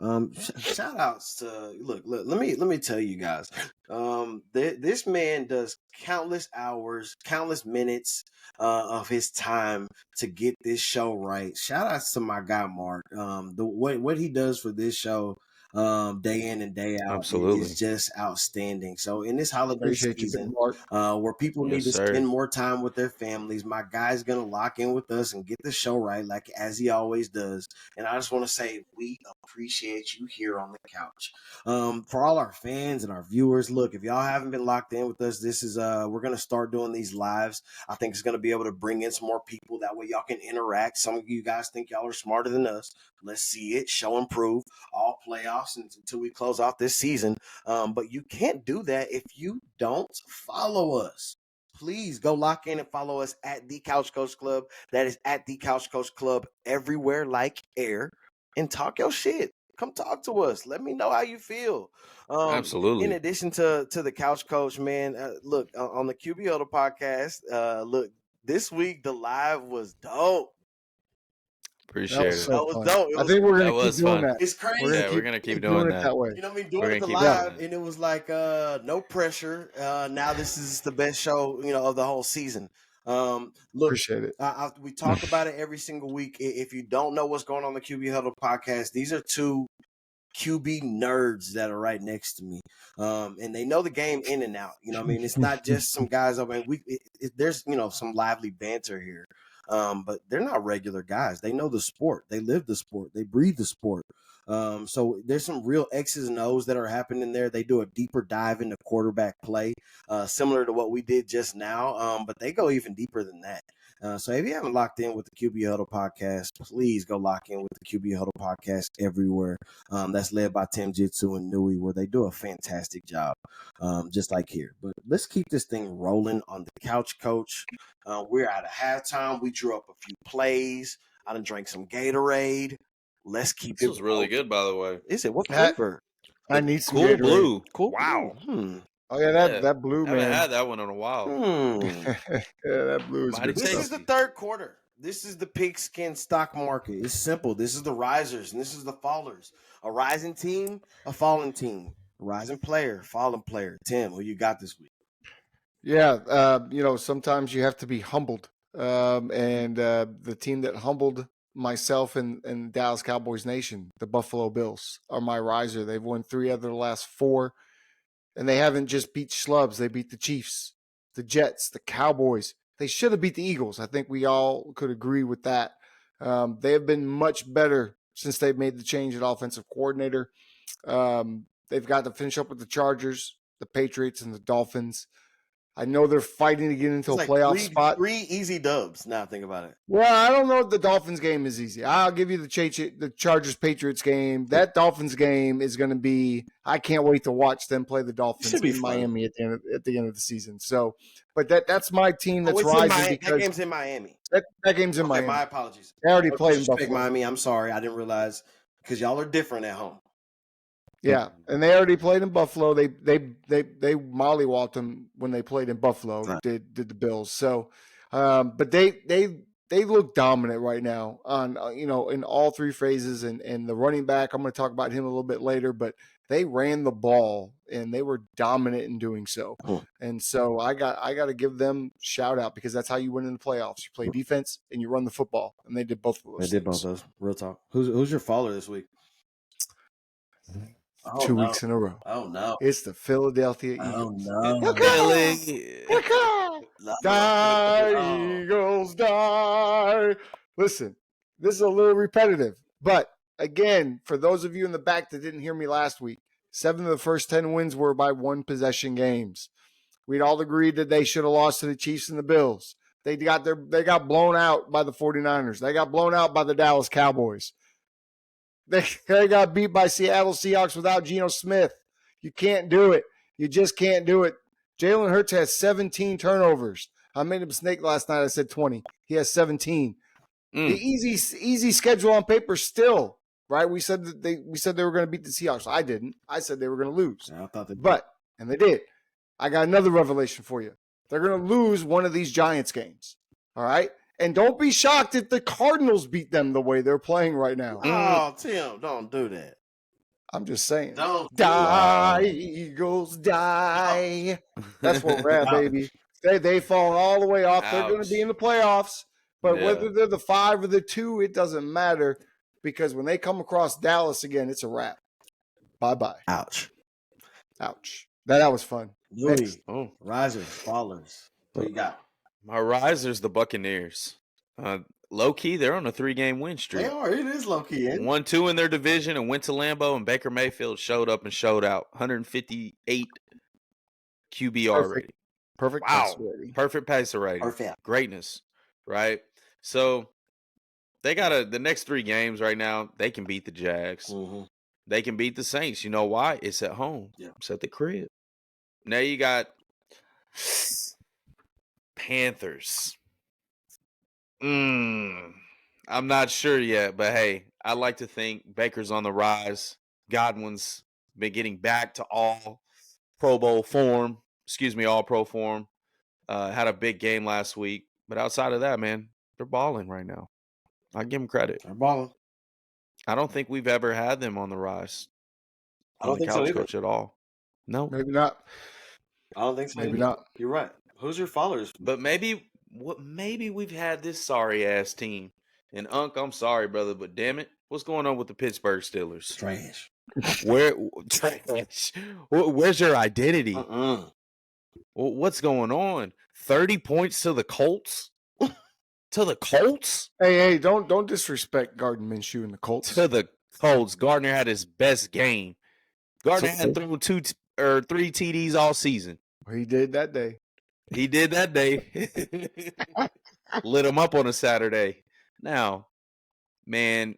Shout outs to look. Let me tell you guys. This man does countless hours, countless minutes of his time to get this show right. Shout outs to my guy Mark. What he does for this show day in and day out Absolutely. is just outstanding. So in this holiday Appreciate you, season, Big Mark. where people Yes, need to sir. spend more time with their families, my guy's gonna lock in with us and get the show right, like as he always does. And I just want to say we appreciate you here on the couch. For all our fans and our viewers, look, if y'all haven't been locked in with us, this is we're gonna start doing these lives. I think it's gonna be able to bring in some more people. That way y'all can interact. Some of you guys think y'all are smarter than us. Let's see it, show and prove. All playoffs until we close out this season. But you can't do that if you don't follow us. Please go lock in and follow us at The Couch Coach Club. That is at The Couch Coach Club everywhere like air. And talk your shit. Come talk to us. Let me know how you feel. Absolutely. In addition to the Couch Coach, man, look, on the QB Huddle podcast, look, this week the live was dope. Appreciate it. so That was fun. dope. It I was think we're That gonna keep was doing fun. that. It's crazy. We're gonna keep doing doing it that. that way. You know what I mean? We're Doing gonna it keep live, doing it. and it was like no pressure. Now this is the best show, of the whole season. Look, Appreciate it. we talk about it every single week. If you don't know what's going on the QB Huddle podcast, these are two QB nerds that are right next to me, and they know the game in and out. You know what I mean? It's not just some guys. I mean, there's some lively banter here, but they're not regular guys. They know the sport. They live the sport. They breathe the sport. So there's some real X's and O's that are happening there. They do a deeper dive into quarterback play, similar to what we did just now, but they go even deeper than that. So if you haven't locked in with the QB Huddle podcast, please go lock in with the QB Huddle podcast everywhere. That's led by Tim Jitsu and Nui, where they do a fantastic job, just like here. But let's keep this thing rolling on the couch, Coach. We're out of halftime. We drew up a few plays. I done drank some Gatorade. Let's keep This it was really rolling. good, by the way. Is it? What Pat- flavor? I need some Cool Gatorade. blue. Cool. Wow. Oh yeah, that blue, I haven't man. had that one in a while. Yeah, that blue is Mighty good This stuff. is the third quarter. This is the pigskin stock market. It's simple. This is the risers and this is the fallers. A rising team, a falling team. A rising player, fallen player. Tim, who you got this week? Yeah, sometimes you have to be humbled. And the team that humbled myself and Dallas Cowboys Nation, the Buffalo Bills, are my riser. They've won 3 out of the last 4, and they haven't just beat schlubs. They beat the Chiefs, the Jets, the Cowboys. They should have beat the Eagles. I think we all could agree with that. They have been much better since they've made the change at offensive coordinator. They've got to finish up with the Chargers, the Patriots, and the Dolphins. I know they're fighting to get into It's a playoff spot. 3 easy dubs. Now think about it. Well, I don't know if the Dolphins game is easy. I'll give you the Chargers Patriots game. That Dolphins game is going to be. I can't wait to watch them play the Dolphins Should be in fun. Miami at the end of the season. So, but that's my team that's it's in rising Miami. because That game's in Miami. that game's in Okay, Miami. my apologies. They already No played in disrespect, Buffalo. Miami. I'm sorry. I didn't realize because y'all are different at home. Yeah, and they already played in Buffalo. They mollywopped them when they played in Buffalo. Right. Did the Bills. So, but they look dominant right now on in all 3 phases. And the running back, I'm going to talk about him a little bit later. But they ran the ball and they were dominant in doing so. And so I got to give them shout out because that's how you win in the playoffs. You play defense and you run the football, and they did both of those. They did both those. Real talk. Who's your faller this week? 2 weeks in a row. Oh no! It's the Philadelphia Oh Eagles. no! Die, Eagles, die. Listen, this is a little repetitive, but again, for those of you in the back that didn't hear me last week, 7 of the first 10 wins were by 1 possession games. We'd all agreed that they should have lost to the Chiefs and the Bills. They got blown out by the 49ers. They got blown out by the Dallas Cowboys. They got beat by Seattle Seahawks without Geno Smith. You can't do it. You just can't do it. Jalen Hurts has 17 turnovers. I made a mistake last night. I said 20. He has 17. The easy schedule on paper still, right? We said that they were going to beat the Seahawks. I didn't. I said they were going to lose. I thought and they did. I got another revelation for you. They're going to lose one of these Giants games. All right? And don't be shocked if the Cardinals beat them the way they're playing right now. Oh, Tim, don't do that. I'm just saying. Don't die, Eagles, die. That's what we're at, baby. They've fallen all the way off. Ouch. They're going to be in the playoffs. But whether they're the 5 or the 2, it doesn't matter because when they come across Dallas again, it's a wrap. Bye-bye. Ouch. That was fun. Louis, risers, fallers. What you got? My riser's the Buccaneers. Low key, they're on a 3-game win streak. They are. It is low key. 1-2 in their division and went to Lambeau, and Baker Mayfield showed up and showed out. 158 QBR rating. Perfect. Wow. Perfect passer rating. Perfect. Greatness. Right. So they got the next 3 games right now. They can beat the Jags. Mm-hmm. They can beat the Saints. You know why? It's at home. Yeah. It's at the crib. Now you got Panthers. I'm not sure yet, but hey, I like to think Baker's on the rise. Godwin's been getting back to all Pro form. Had a big game last week. But outside of that, man, they're balling right now. I give them credit. They're balling. I don't think we've ever had them on the rise. I On don't the think so couch either. coach at all. No. Maybe not. I don't think so. Maybe either. not. You're right. Who's your followers? But maybe we've had this sorry ass team. And Unc, I'm sorry, brother, but damn it, what's going on with the Pittsburgh Steelers? Trash. Where's your identity? Uh-uh. What's going on? 30 points to the Colts? To the Colts? Hey, don't disrespect Gardner Minshew and the Colts. To the Colts. Gardner had his best game. Gardner had thrown 3 TDs all season. He did that day. He did that day. Lit him up on a Saturday. Now, man,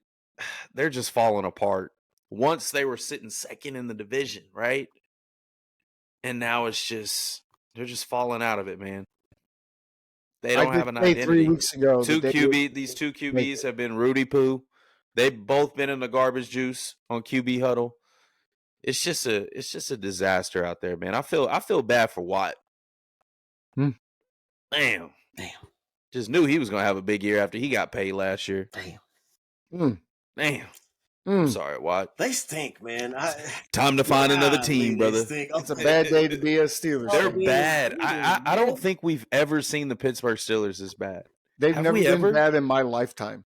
they're just falling apart. Once they were sitting second in the division, right? And now it's just they're just falling out of it, man. They don't have an identity. 3 weeks ago, These two QBs have been Rudy Poo. They've both been in the garbage juice on QB huddle. It's just a disaster out there, man. I feel bad for Watt. Damn. Just knew he was gonna have a big year after he got paid last year. Damn. I'm sorry, Watt. They stink, man. Time to find another team, brother. It's a bad day to be a Steelers. They're bad. I don't think we've ever seen the Pittsburgh Steelers this bad. They've never been bad in my lifetime.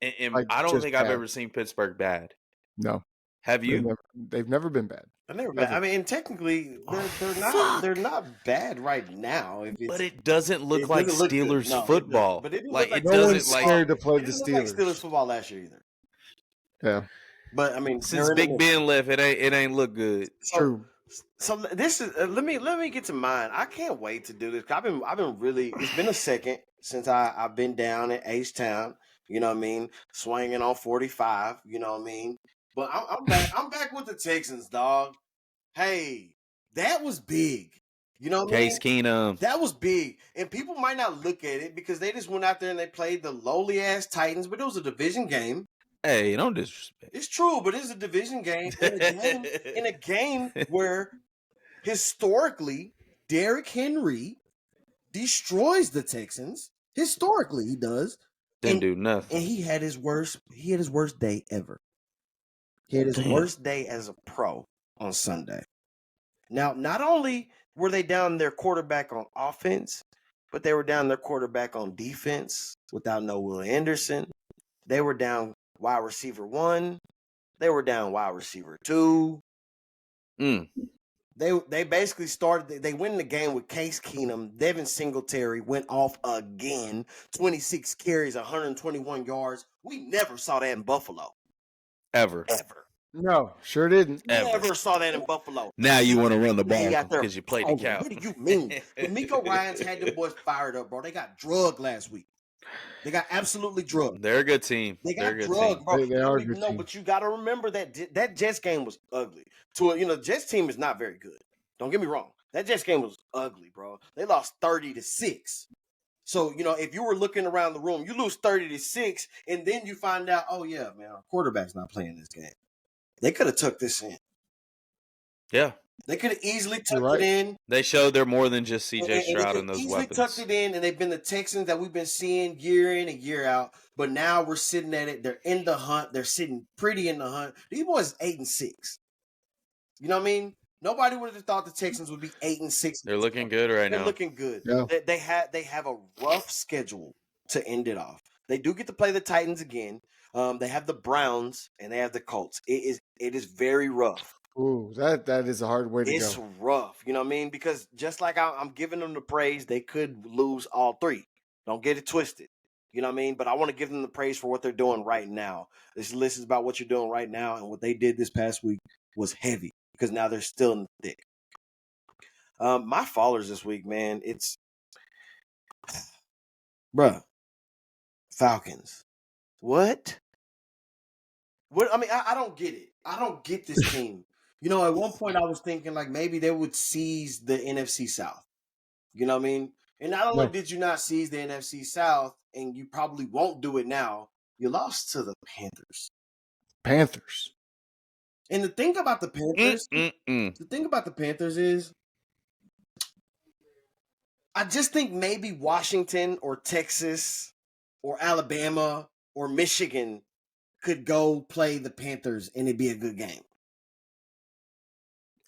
And Like, I don't just think I've bad. ever seen Pittsburgh bad. No. Have you? They've never been bad. They're never bad. I mean, and technically, they're not bad right now. But it doesn't look it like doesn't look good. Steelers No, it football. doesn't. But it didn't Like look it like- No doesn't one's like scared to play It the didn't look like Steelers. Steelers football last year either. Yeah, But I mean, since Big Ben left, it ain't look good. true. So this is let me get to mine. I can't wait to do this. I've been really. It's been a second since I've been down at H Town. You know what I mean? Swinging on 45. You know what I mean? But I'm back. I'm back with the Texans, dog. Hey, that was big. You know what I mean? Case Keenum. That was big. And people might not look at it because they just went out there and they played the lowly ass Titans, but it was a division game. Hey, don't disrespect. It's true, but it's a division game. In a game where historically Derrick Henry destroys the Texans. Historically, he does. Didn't do nothing. And he had his worst day ever. He had his worst day as a pro on Sunday. Now, not only were they down their quarterback on offense, but they were down their quarterback on defense without no Will Anderson. They were down wide receiver 1. They were down wide receiver 2. They basically started. They win the game with Case Keenum. Devin Singletary went off again. 26 carries, 121 yards. We never saw that in Buffalo. Ever. No, sure didn't. Never saw that in Buffalo. Now you want to run the They ball got their because you played the cow. What do you mean? D'Amico Ryans had them boys fired up, bro. They got drugged last week. They got absolutely drugged. They're a good team. They They're got a good drugged, team. bro. They are a good team. But you got to remember that Jets game was ugly. Jets team is not very good. Don't get me wrong. That Jets game was ugly, bro. They lost 30-6. So, if you were looking around the room, you lose 30-6, and then you find out, oh, yeah, man, our quarterback's not playing this game. They could have took this in. Yeah. They could have easily tucked it in. They showed they're more than just CJ And Stroud they and could those easily weapons. tucked it in, and they've been the Texans that we've been seeing year in and year out. But now we're sitting at it. They're in the hunt. They're sitting pretty in the hunt. These boys 8-6. You know what I mean? Nobody would have thought the Texans would be 8-6. They're looking good right now. They're looking good. Yeah. They have a rough schedule to end it off. They do get to play the Titans again. They have the Browns and they have the Colts. It is very rough. Ooh, that is a hard way to It's go. rough. You know what I mean? Because just like I'm giving them the praise, they could lose all 3. Don't get it twisted. You know what I mean? But I want to give them the praise for what they're doing right now. This list is about what you're doing right now, and what they did this past week was heavy because now they're still in the thick. My followers this week, man, it's bruh. Falcons. What? I mean, I don't get it. I don't get this team. At one point I was thinking like maybe they would seize the NFC South. You know what I mean? And not only did you not seize the NFC South, and you probably won't do it now, you lost to the Panthers. And the thing about the Panthers, is I just think maybe Washington or Texas or Alabama or Michigan could go play the Panthers and it'd be a good game.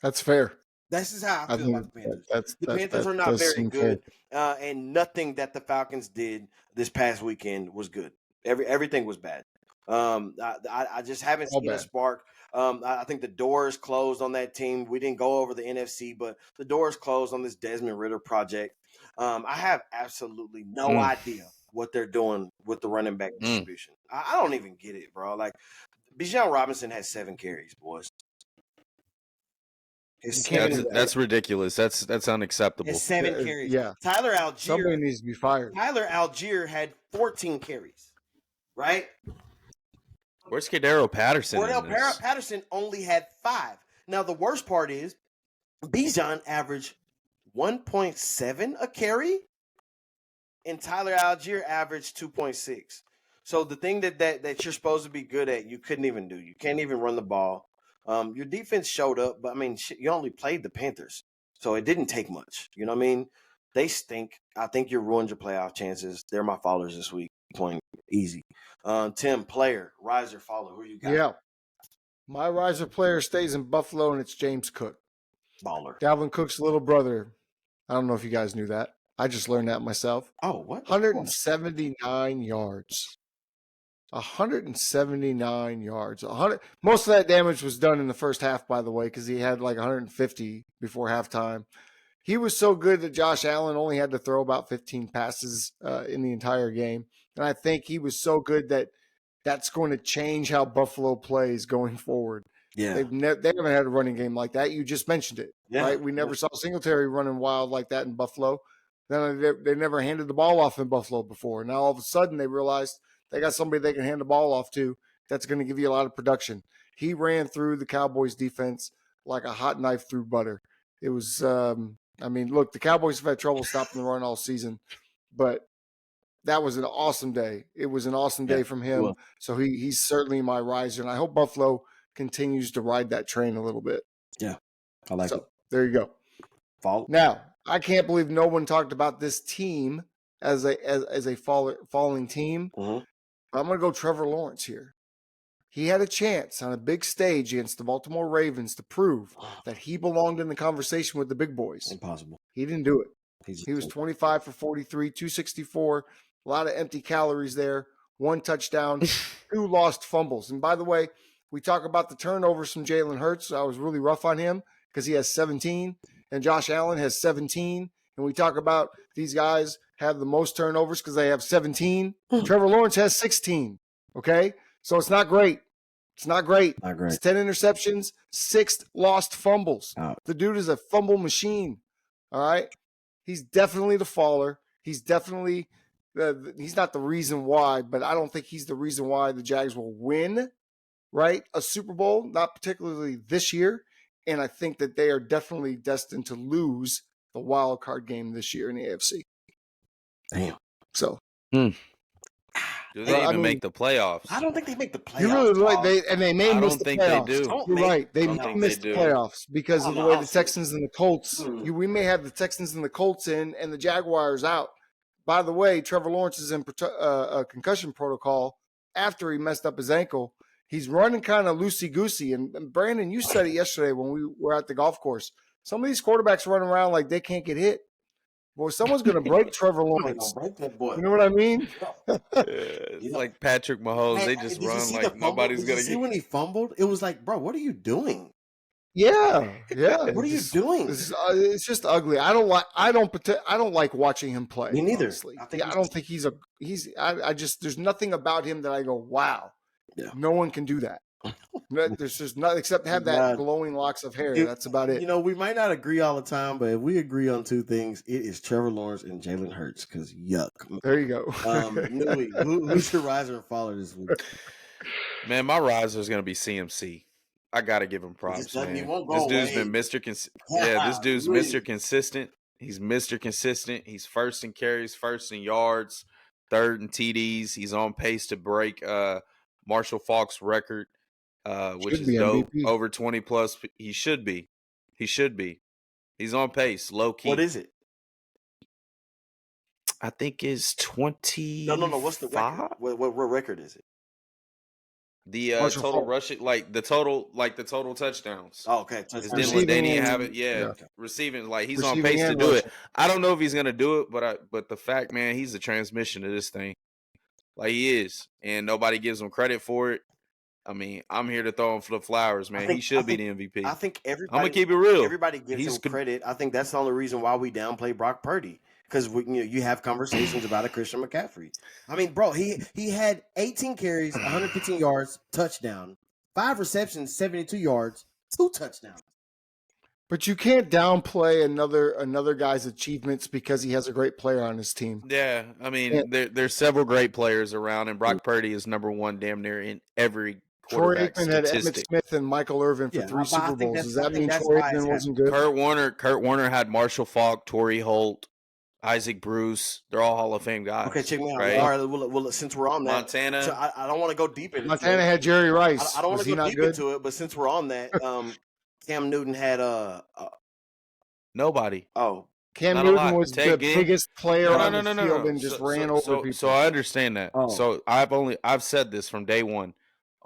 That's fair. This is how I feel about the Panthers. The Panthers are not does very seem good, and nothing that the Falcons did this past weekend was good. Everything was bad. I just haven't All seen a bad. spark. I think the door is closed on that team. We didn't go over the NFC, but the door is closed on this Desmond Ridder project. I have absolutely no idea what they're doing with the running back distribution. I don't even get it, bro. Like, Bijan Robinson has 7 carries, boys. That's ridiculous. That's unacceptable. It's 7 carries. Yeah. Tyler Algier. Somebody needs to be fired. Tyler Algier had 14 carries, right? Where's Cordero Patterson? Cordero Patterson only had 5. Now, the worst part is Bijan averaged 1.7 a carry, and Tyler Algier averaged 2.6. So the thing that you're supposed to be good at, you couldn't even do. You can't even run the ball. Your defense showed up, but I mean, you only played the Panthers, so it didn't take much. You know what I mean? They stink. I think you ruined your playoff chances. They're my followers this week. Point easy. Tim, player, riser, follow. Who you got? Yeah. My riser player stays in Buffalo, and it's James Cook. Baller. Dalvin Cook's little brother. I don't know if you guys knew that. I just learned that myself. Oh, what? 179 yards. 179 yards. Most of that damage was done in the first half, by the way, because he had like 150 before halftime. He was so good that Josh Allen only had to throw about 15 passes in the entire game. And I think he was so good that that's going to change how Buffalo plays going forward. Yeah. They haven't had a running game like that. You just mentioned it, right? We never saw Singletary running wild like that in Buffalo. Then they never handed the ball off in Buffalo before. Now all of a sudden they realized they got somebody they can hand the ball off to that's going to give you a lot of production. He ran through the Cowboys defense like a hot knife through butter. It was, look, the Cowboys have had trouble stopping the run all season, but that was an awesome day. It was an awesome day from him. So he's certainly my riser, and I hope Buffalo continues to ride that train a little bit. Yeah, I like it. There you go. Follow. Now, I can't believe no one talked about this team as a falling team. Mm-hmm. I'm going to go Trevor Lawrence here. He had a chance on a big stage against the Baltimore Ravens to prove that he belonged in the conversation with the big boys. Impossible. He didn't do it. He was 25 for 43, 264, a lot of empty calories there, 1 touchdown, 2 lost fumbles. And by the way, we talk about the turnovers from Jalen Hurts. I was really rough on him because he has 17, and Josh Allen has 17. And we talk about these guys have the most turnovers because they have 17. Trevor Lawrence has 16. Okay? So it's not great. It's not great. Not great. It's 10 interceptions, 6 lost fumbles. Ouch. The dude is a fumble machine. All right? He's definitely the faller. He's definitely he's not the reason why, but I don't think he's the reason why the Jags will win, right? A Super Bowl, not particularly this year. And I think that they are definitely destined to lose the wild card game this year in the AFC. Damn. So, do they even make the playoffs? I don't think they make the playoffs. You really they may miss the playoffs. I don't think they do. You're right. They may miss the playoffs because of the way the Texans and the Colts. We may have the Texans and the Colts in, and the Jaguars out. By the way, Trevor Lawrence is in a concussion protocol after he messed up his ankle. He's running kind of loosey-goosey. And Brandon, you said it yesterday when we were at the golf course. Some of these quarterbacks run around like they can't get hit. Boy, someone's going to break Trevor Lawrence. Break that boy. You know what I mean? It's like Patrick Mahomes. They just run like nobody's going to get. See when he fumbled? It was like, bro, what are you doing? Yeah. What are you doing? It's just ugly. I don't like watching him play. Me neither. Honestly. I don't think there's nothing about him that I go, wow. Yeah. No one can do that. There's just not except have that glowing locks of hair. That's about it. You know, we might not agree all the time, but if we agree on 2 things, it is Trevor Lawrence and Jalen Hurts. Because yuck. There you go. Who's your riser and faller this week? Man, my riser is going to be CMC. I got to give him props, man. This dude's been Mr. this dude's Mr. Consistent. He's Mr. Consistent. He's first in carries, first in yards, third in TDs. He's on pace to break Marshall Faulk's record, which is dope. MVP. Over 20 plus. He should be. He's on pace, low key. What is it? I think is 20. No. What's the record? What record is it? The Marshall total Faulk. rushing, like the total touchdowns. Oh, okay. Because Receiving then he and- have it, yeah. receiving. Like he's on Receiving pace to and do rushing. it. I don't know if he's gonna do it, but the fact, man, he's the transmission of this thing. Like he is, and nobody gives him credit for it. I mean, I'm here to throw him for the flowers, man. He should be the MVP. I think I'm everybody. gonna keep it real. Everybody gives him credit. I think that's the only reason why we downplay Brock Purdy, because you have conversations about a Christian McCaffrey. I mean, bro, he had 18 carries, 115 yards, touchdown, 5 receptions, 72 yards, 2 touchdowns. But you can't downplay another guy's achievements because he has a great player on his team. Yeah, I mean, there's several great players around, and Brock Purdy is number one damn near in every Troy quarterback Aikman had Emmitt statistic. Smith and Michael Irvin for 3 Super Bowls. Does that mean Troy Aikman wasn't good? Kurt Warner had Marshall Faulk, Torrey Holt, Isaac Bruce. They're all Hall of Fame guys. Okay, check me out. Right? All right, well, since we're on that, Montana. so I don't want to go deep into Montana it. had Jerry Rice. I don't want Was to he go not deep good? into it, but since we're on that, Cam Newton had Nobody. Cam Not a Newton lot. was Ted the Ginn. biggest player on the No. field and just ran over people. So I understand that. Oh. So I've said this from day one.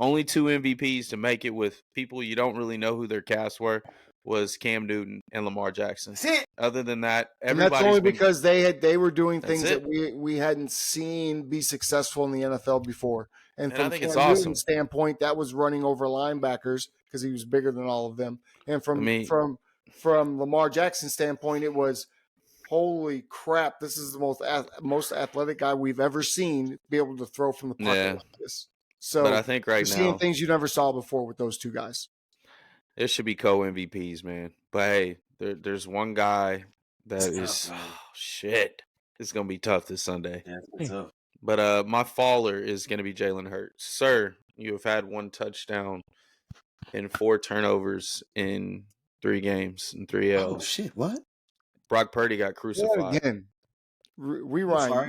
Only 2 MVPs to make it with people you don't really know who their casts were was Cam Newton and Lamar Jackson. That's it. Other than that, And that's everybody's only been, because they were doing That's things it. that we hadn't seen be successful in the NFL before. And And I from think Cam it's awesome. Newton's standpoint, that was running over linebackers because he was bigger than all of them. And from Lamar Jackson's standpoint, it was, holy crap, this is the most athletic guy we've ever seen be able to throw from the pocket like this. So but I think right you're seeing now things you never saw before with those two guys. it should be co-MVPs, man. But hey, there's one guy that It's is tough, man. shit. It's gonna be tough this Sunday. Yeah, it's tough. But my faller is gonna be Jalen Hurts. Sir, you have had 1 touchdown and 4 turnovers in 3 games and 3 L's. Oh shit! What? Brock Purdy got Say crucified. it again. I'm Rewind. sorry.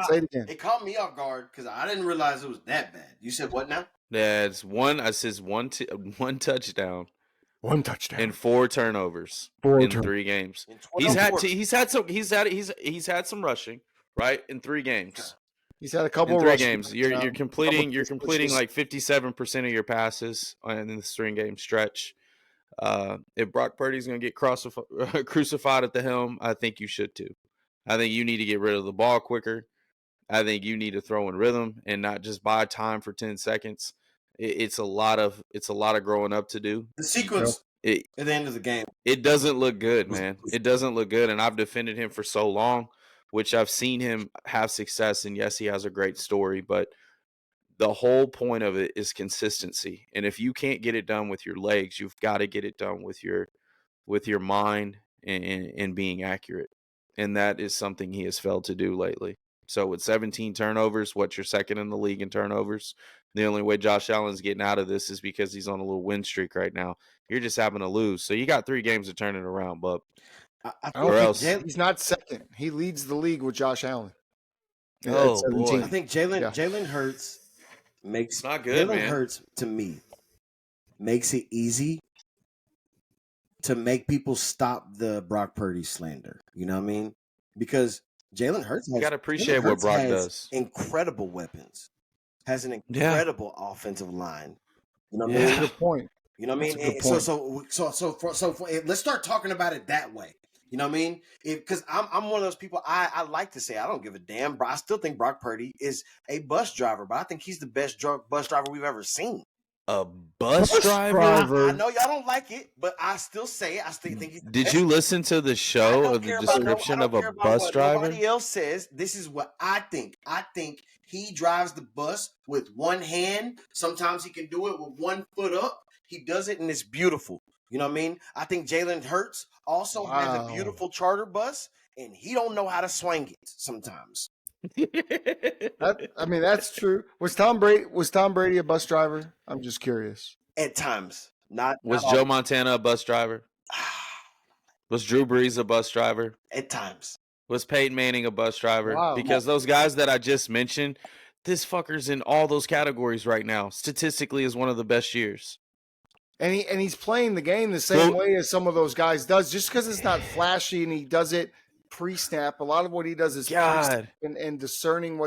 Say it again. It caught me off guard because I didn't realize it was that bad. You said what now? That's one. I says one touchdown 1 touchdown and 4 turnovers 4 in turnovers. 3 games. In He's had some rushing, right, in 3 games. He's had a couple In of 3 rushing games, you're touchdowns, completing couple switches. like 57% of your passes in this 3-game stretch. If Brock Purdy's going to get crucified at the helm, I think you should too. I think you need to get rid of the ball quicker. I think you need to throw in rhythm and not just buy time for 10 seconds. It's a lot of growing up to do. The sequence at the end of the game. It doesn't look good, man. It doesn't look good, and I've defended him for so long, which I've seen him have success, and yes, he has a great story, but the whole point of it is consistency. And if you can't get it done with your legs, you've got to get it done with your mind and being accurate. And that is something he has failed to do lately. So with 17 turnovers, what's your second in the league in turnovers? The only way Josh Allen's getting out of this is because he's on a little win streak right now. You're just having to lose. So you got 3 games to turn it around, bub. I don't think he's not second. He leads the league with Josh Allen. Oh, boy. I think Jalen Hurts makes not good, Jalen man. Hurts to me makes it easy to make people stop the Brock Purdy slander. You know what I mean? Because Jalen Hurts has, You got to appreciate what Brock has does. incredible weapons, has an incredible offensive line. You know what I That's mean? a good point. You know what I mean? That's a good And so let's start talking about it that way. You know what I mean? Because I'm one of those people. I like to say I don't give a damn, but I still think Brock Purdy is a bus driver. But I think he's the best bus driver we've ever seen. A bus driver? I know y'all don't like it, but I still say it. I still think he's the Did best. you listen to the show of the description of a bus driver? Nobody else says. This is what I think. I think he drives the bus with one hand. Sometimes he can do it with one foot up. He does it, and it's beautiful. You know what I mean? I think Jalen Hurts also has a beautiful charter bus, and he don't know how to swing it sometimes. That's true. Was Tom Brady a bus driver? I'm just curious. At times, not. Was not Joe all. Montana a bus driver? Was Drew Brees a bus driver? At times. Was Peyton Manning a bus driver? Wow. Because those guys that I just mentioned, this fucker's in all those categories right now. Statistically, is one of the best years. And he's playing the game the same way as some of those guys does. Just because it's not flashy and he does it pre-snap. A lot of what he does is God. and discerning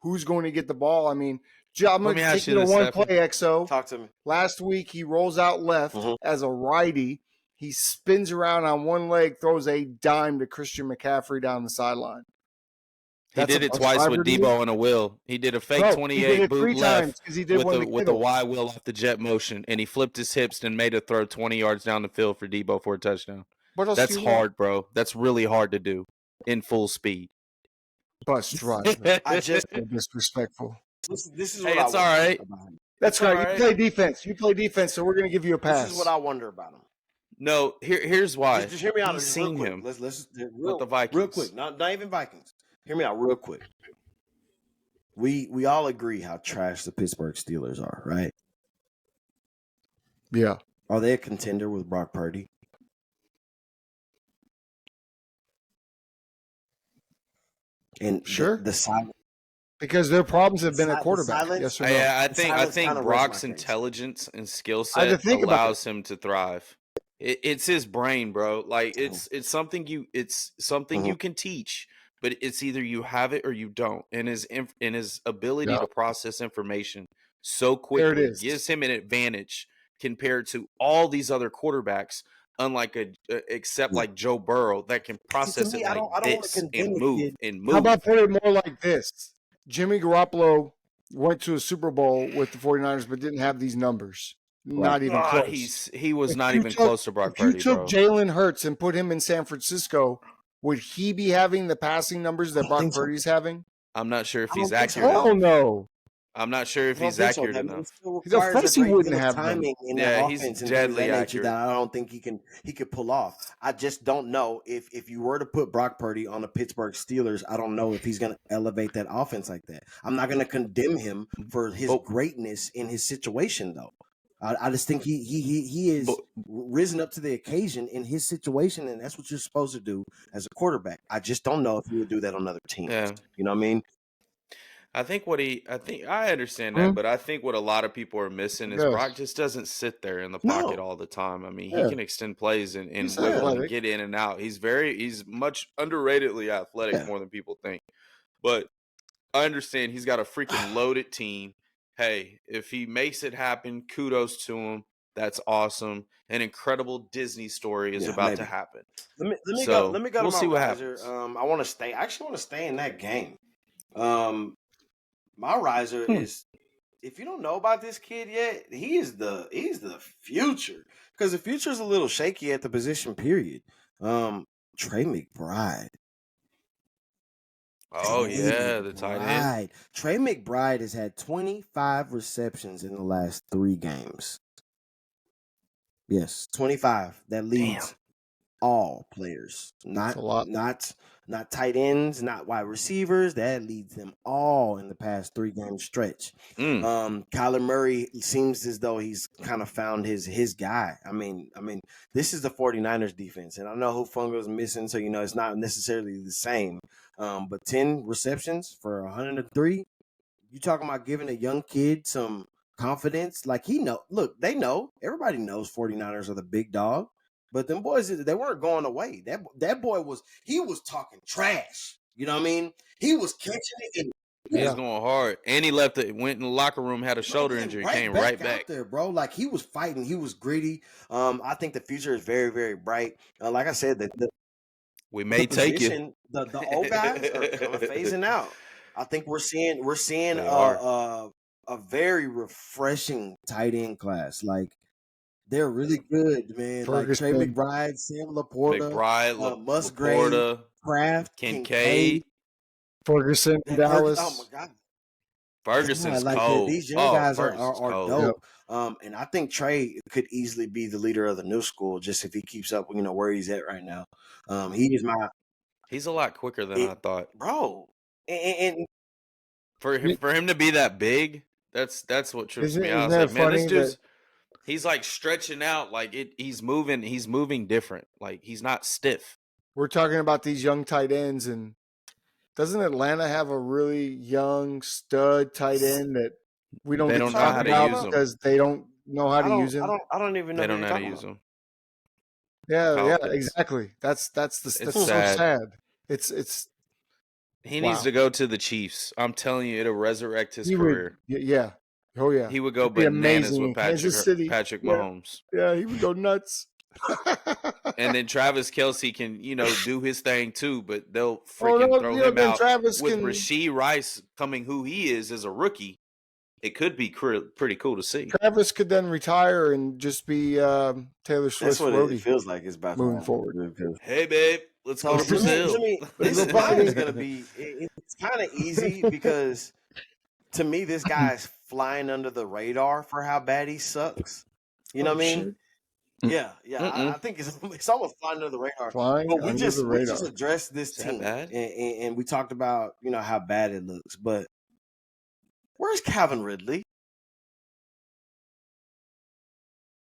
who's going to get the ball. I mean, I'm Let going me to ask take you you to this, one Stefan. play, XO. Talk to me. Last week, he rolls out left Mhm. as a righty. He spins around on one leg, throws a dime to Christian McCaffrey down the sideline. He did it twice with Debo on a wheel. He did a fake 28 boot left with a Y wheel off the jet motion, and he flipped his hips and made a throw 20 yards down the field for Debo for a touchdown. That's hard, bro. That's really hard to do in full speed. Bus driver. I just disrespectful. This is Hey, what it's I all wonder right. about him. That's It's right. all right. You play defense. You play defense, so we're going to give you a pass. This is what I wonder about him. No, here's why. Just hear me out. He's Just seen real quick. him Let's with the Vikings. real quick. Not even Vikings. Hear me out real quick. We all agree how trash the Pittsburgh Steelers are, right? Yeah. Are they a contender with Brock Purdy? And Sure. the silence. Because their problems have been at quarterback. silence- Yes or no? Yeah, I The think silence kinda rests Brock's my case. intelligence and skill I had to set think about allows him to thrive. It's his brain, bro. Like it's something you can teach, but it's either you have it or you don't. And his ability to process information so quickly gives him an advantage compared to all these other quarterbacks. Unlike except like Joe Burrow that can process it I like don't wanna this condemn and the move kid. and move. How about put it more like this? Jimmy Garoppolo went to a Super Bowl with the 49ers, but didn't have these numbers. Not even close. He was If not you even took- close to Brock Purdy, If you took bro. Jalen Hurts and put him in San Francisco, would he be having the passing numbers that Brock Purdy's having? I'm not sure if I he's don't think so. accurate Hell enough. no. I'm not sure if I don't he's think so. accurate That man enough. still Of requires course a he great wouldn't deal of have them. timing in Yeah, that he's offense and deadly things of that nature accurate. that I don't think he could pull off. I just don't know if you were to put Brock Purdy on the Pittsburgh Steelers, I don't know if he's going to elevate that offense like that. I'm not going to condemn him for his greatness in his situation, though. I just think he is risen up to the occasion in his situation, and that's what you're supposed to do as a quarterback. I just don't know if he would do that on other teams. Yeah. You know what I mean? I understand that, but I think what a lot of people are missing is Brock just doesn't sit there in the pocket all the time. I mean, he can extend plays and He's wiggle and athletic. get in and out. He's much underratedly athletic more than people think. But I understand he's got a freaking loaded team. Hey, if he makes it happen, kudos to him. That's awesome. An incredible Disney story is about to happen. Let me So, go to we'll my see what riser. happens. I want to stay. I actually want to stay in that game. My riser is, if you don't know about this kid yet, he's the future, because the future is a little shaky at the position. Period. Trey McBride. Oh yeah, the tight end. Trey McBride has had 25 receptions in the last 3 games. Yes, 25. That leads all players, not tight ends, not wide receivers. That leads them all in the past 3 game stretch. Kyler Murray seems as though he's kind of found his guy. I mean, this is the 49ers defense, and I know Hufungo's missing, so it's not necessarily the same. But 10 receptions for 103. You talking about giving a young kid some confidence? Like they know. Everybody knows 49ers are the big dog. But them boys, they weren't going away. That boy was talking trash. You know what I mean? He was catching it. He's going hard. And he went in the locker room, had a shoulder injury, came right back out there, bro. Like, he was fighting. He was gritty. I think the future is very, very bright. Like I said, we may take you. The old guys are kind of phasing out. I think we're seeing a very refreshing tight end class. Like, they're really good, man. Ferguson. Like Trey McBride, Sam Laporta, Musgrave, Laporta, Kraft, Kincaid, Ferguson, Dallas. Oh my God, Ferguson's cold. These young guys are cold. dope. And I think Trey could easily be the leader of the new school, just if he keeps up, where he's at right now. He's a lot quicker than I thought, bro. And for him to be that big, that's what trips me out. Isn't I was like, man, this funny dude's he's like stretching out, like he's moving different. Like, he's not stiff. We're talking about these young tight ends, and doesn't Atlanta have a really young stud tight end that we don't They get don't to know talk how to about use him. because they don't know how to use him? I don't even know. They don't who know you're how to talking use about. him. Yeah, Kyle Pitts. exactly. That's so sad. sad. It's He Wow. needs to go to the Chiefs. I'm telling you, it'll resurrect his he career. would, yeah. Oh yeah. He would go It'd be bananas amazing with in Kansas City. Patrick Yeah. Mahomes. Yeah, he would go nuts. And then Travis Kelce can, do his thing too, but they'll freaking throw him then out. Travis With can, Rashee Rice coming who he is as a rookie, it could be pretty cool to see. Travis could then retire and just be Taylor Swift's That's what roadie it feels like it's about to moving happen. forward. Hey, babe, let's go to So Brazil. mine is going to be, it's kind of easy because to me, this guy's flying under the radar for how bad he sucks. You know what I mean? Yeah. I think it's almost flying under the radar. Flying But we under just the radar. addressed this Is that team, bad? and we talked about how bad it looks. But where's Calvin Ridley?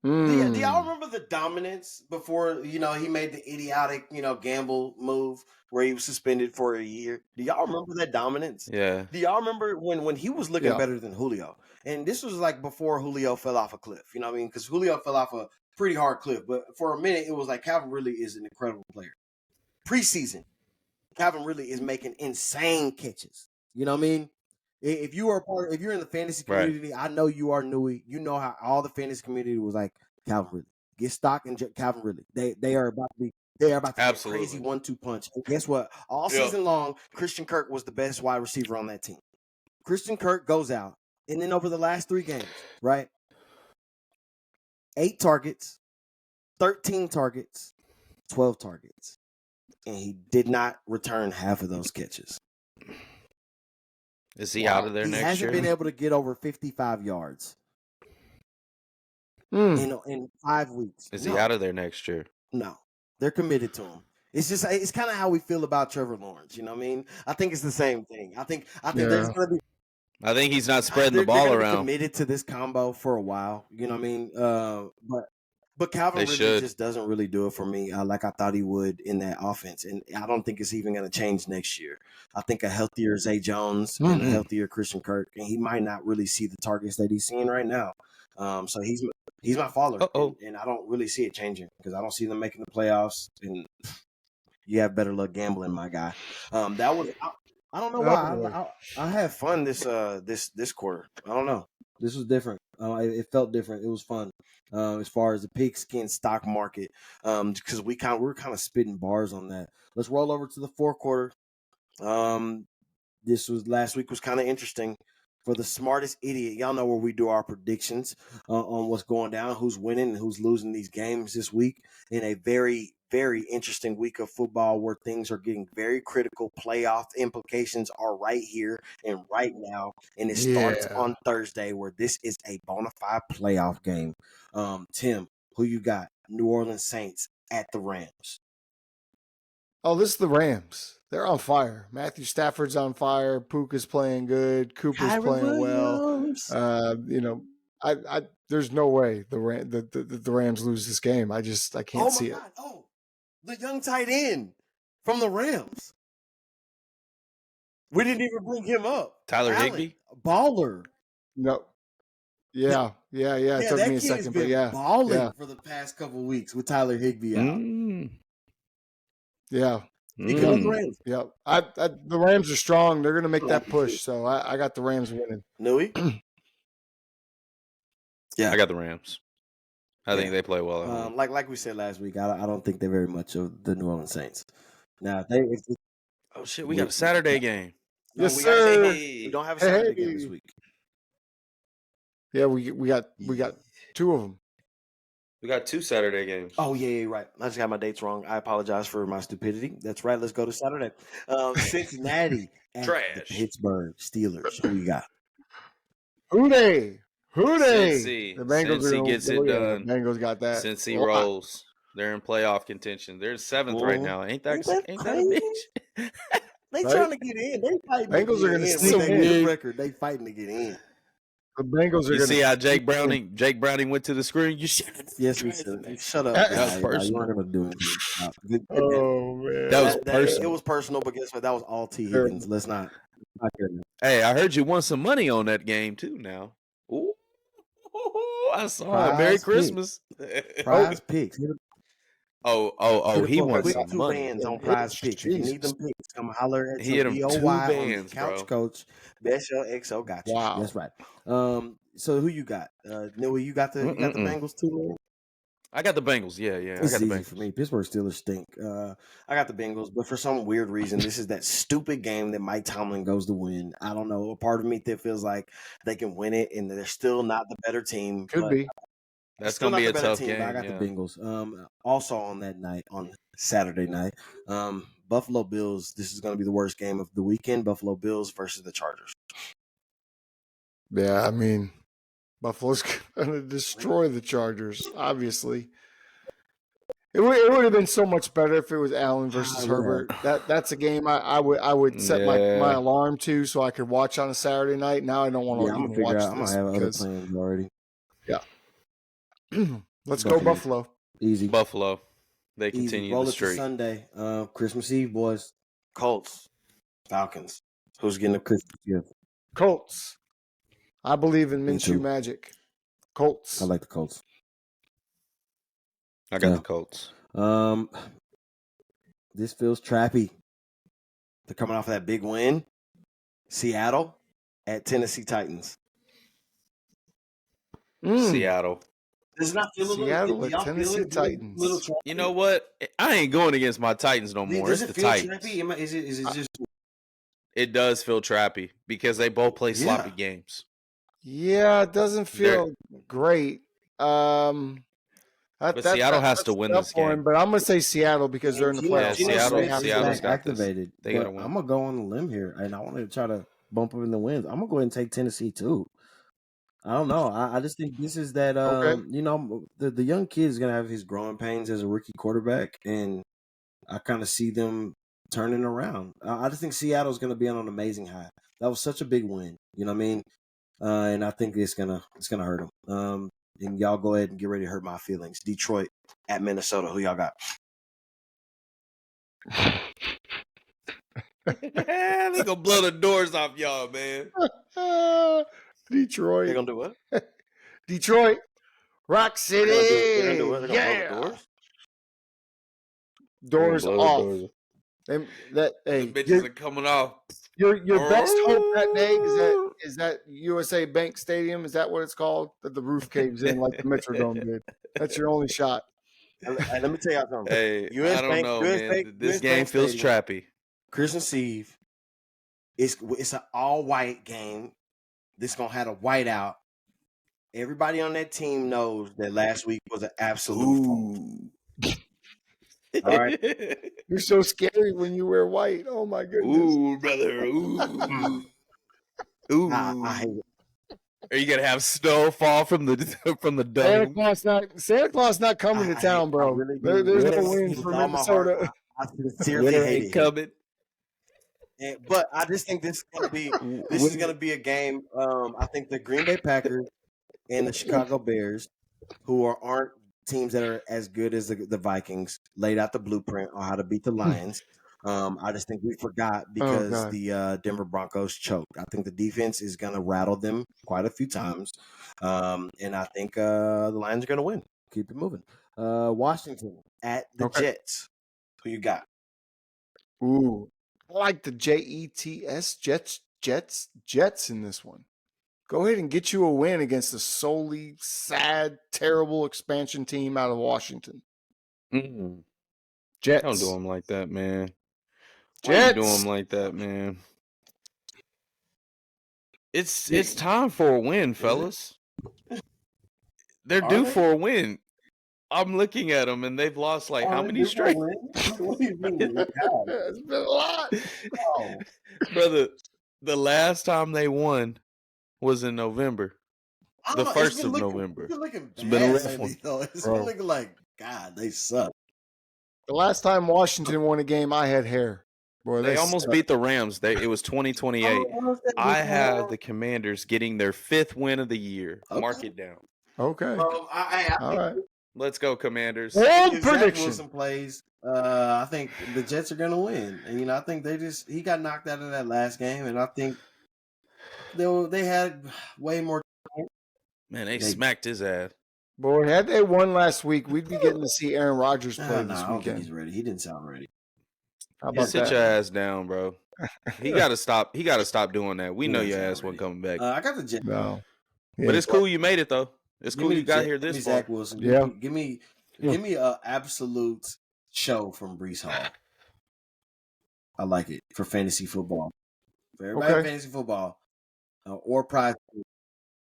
Do y'all remember the dominance before he made the idiotic gamble move where he was suspended for a year? Do y'all remember that dominance? Yeah. Do y'all remember when he was looking Yeah. better than Julio? And this was like before Julio fell off a cliff. You know what I mean? Because Julio fell off a pretty hard cliff. But for a minute, it was like Calvin Ridley is an incredible player. Preseason, Calvin Ridley is making insane catches. You know what I mean? If you're in the fantasy community, I know you are Nui. You know how all the fantasy community was like Calvin Ridley. Get stock in Calvin Ridley. They are about to be be a crazy 1-2 punch. And guess what? All season long, Christian Kirk was the best wide receiver on that team. Christian Kirk goes out, and then over the last 3 games, right? 8 targets, 13 targets, 12 targets, and he did not return half of those catches. Is he out of there next year? He hasn't been able to get over 55 yards in 5 weeks. Is he out of there next year? No. They're committed to him. It's kind of how we feel about Trevor Lawrence. You know what I mean? I think it's the same thing. I think there's going to be. I think he's not spreading the ball they're around. Committed to this combo for a while. You know what I mean? But Calvin Ridley just doesn't really do it for me like I thought he would in that offense. And I don't think it's even going to change next year. I think a healthier Zay Jones and a healthier Christian Kirk, and he might not really see the targets that he's seeing right now. So he's my faller, and I don't really see it changing because I don't see them making the playoffs. And you have better luck gambling, my guy. That was I don't know why I had fun this quarter. I don't know. This was different. It felt different. It was fun. As far as the pigskin stock market, because we were kind of spitting bars on that. Let's roll over to the fourth quarter. Last week was kind of interesting. For the smartest idiot, y'all know where we do our predictions on what's going down, who's winning and who's losing these games this week in a very, very interesting week of football where things are getting very critical. Playoff implications are right here and right now, and it starts on Thursday where this is a bona fide playoff game. Tim, who you got? New Orleans Saints at the Rams. Oh, this is the Rams. They're on fire. Matthew Stafford's on fire. Puka's playing good. Cooper's playing well. There's no way the Rams lose this game. I can't see it. Oh, the young tight end from the Rams. We didn't even bring him up. Tyler Higbee? Baller. No. Yeah. It took me a second, but balling for the past couple of weeks with Tyler Higbee out. Yeah. The Rams. Yeah. The Rams are strong. They're going to make that push. So I got the Rams winning. Nui? Yeah. I got the Rams. I think they play well at home. Like we said last week, I don't think they're very much of the New Orleans Saints. Now, oh, shit. We got a Saturday game. Yes, sir. We don't have a Saturday game this week. Yeah, we got 2 of them. We got 2 Saturday games. Oh, yeah, right. I just got my dates wrong. I apologize for my stupidity. That's right. Let's go to Saturday. Cincinnati at the Pittsburgh Steelers. Who you got? Who they? Cincy. The Bengals Cincy gets it done. The Bengals got that. Cincy rolls. They're in playoff contention. They're 7th right now. Ain't that a bitch? They trying to get in. They fighting. Bengals are going to sneak in. Record. They fighting to get in. The Bengals are. You see how Jake Browning went to the screen? Yes, we should. Shut up. That was personal. You weren't going to do anything. Oh man, that was personal. It was personal, but guess what? That was all T. Higgins. Let's not. Hey, I heard you won some money on that game too. Now, ooh, I saw it. Merry Christmas. Prize picks. He wants We some got 2 money. bands on Prize Picks. If you need them Jesus. picks, come holler at He your hit him 2 BOY on the bands, Couch bro. Coach. Best Show XO got you. Wow. That's right. So who you got? Newey, you got the Bengals too, man? I got the Bengals. Yeah. I This got is the easy Bengals. for me. Pittsburgh Steelers stink. I got the Bengals, but for some weird reason, this is that stupid game that Mike Tomlin goes to win. I don't know. A part of me that feels like they can win it, and they're still not the better team. Could but be. That's still gonna not be the a better tough team. But I game. got Yeah. the Bengals. Also on that night, on Saturday night, Buffalo Bills. This is going to be the worst game of the weekend. Buffalo Bills versus the Chargers. Yeah, I mean, Buffalo's going to destroy the Chargers, obviously. It would have been so much better if it was Allen versus Herbert. That's a game I would set my alarm to so I could watch on a Saturday night. Now I don't want to even watch I'm gonna have other plans already. Yeah. Let's go Buffalo. Easy. Buffalo. They continue Easy. Roll the it to streak. Sunday. Christmas Eve, boys. Colts. Falcons. Who's getting a Christmas gift? Colts. I believe in Me Minshew too. magic. Colts. I like the Colts. I got the Colts. This feels trappy. They're coming off that big win. Seattle at Tennessee Titans. Seattle. Does it not feel Seattle at Tennessee Titans. You know what? I ain't going against my Titans no more. Does it's it the feel Titans. trappy? Is it just? It does feel trappy because they both play sloppy games. Yeah, it doesn't feel great. But Seattle has to win this game. But I'm going to say Seattle because they're in the playoffs. Seattle's got activated. They got to win. I'm gonna go on the limb here, and I want to try to bump up in the wins. I'm gonna go ahead and take Tennessee too. I don't know. I just think this is that. The young kid is gonna have his growing pains as a rookie quarterback, and I kind of see them turning around. I just think Seattle's gonna be on an amazing high. That was such a big win. You know what I mean? And I think it's gonna hurt them. And y'all go ahead and get ready to hurt my feelings. Detroit at Minnesota. Who y'all got? They gonna blow the doors off y'all, man. Detroit. They're gonna do what? Detroit. Rock City. They're gonna do what? They're gonna blow the doors? Doors off. The bitches are coming off. Your best hope that day is that USA Bank Stadium. Is that what it's called? That the roof caves in like the Metrodome did. That's your only shot. And let me tell y'all something. Hey, I don't know, man. This game feels trappy. Christmas Eve. It's an all-white game. This gonna have a whiteout. Everybody on that team knows that last week was an absolute fault. All right. You're so scary when you wear white. Oh my goodness. Ooh, brother. Ooh. Ooh. I hate it. Are you gonna have snow fall from the dome? Santa Claus not coming to town, bro. There's no wind from Minnesota. I sincerely hate it. Coming. But I just think this is gonna be a game. I think the Green Bay Packers and the Chicago Bears, who aren't teams that are as good as the Vikings, laid out the blueprint on how to beat the Lions. I just think we forgot because the Denver Broncos choked. I think the defense is going to rattle them quite a few times, and I think the Lions are going to win. Keep it moving. Washington at the Jets. Who you got? Ooh, I like the Jets. Jets in this one. Go ahead and get you a win against the solely sad, terrible expansion team out of Washington. Mm-hmm. Jets. Don't do them like that, man. Jets. Don't do them like that, man. It's time for a win, fellas. They're due for a win. I'm looking at them, and they've lost how many straight? What do you mean? It's been a lot. Oh. Brother, the last time they won was in November. The 1st of November. It's been a rough one. It's been looking like, God, they suck. The last time Washington won a game, I had hair. Boy, they almost beat the Rams. It was 2028. I have the Commanders getting their 5th win of the year. Okay. Mark it down. Okay. All right. Let's go, Commanders. Bold prediction. Zach Wilson plays. I think the Jets are going to win. And, I think he got knocked out of that last game, and I think they had way more. Man, they smacked his ass. Boy, had they won last week, we'd be getting to see Aaron Rodgers play Nah, this I don't think he's weekend. ready. He didn't sound ready. How Yeah, about sit your that? ass down, bro. He got to stop. He got to stop doing that. We He know doesn't your sound ass wasn't ready. coming back. I got the Jets. No. But it's cool you made it though. It's Give cool me you the got Jets. here Give me this far. Zach Wilson. Yeah. Give me a absolute show from Brees Hall. I like it for fantasy football. For everybody in fantasy football or prize.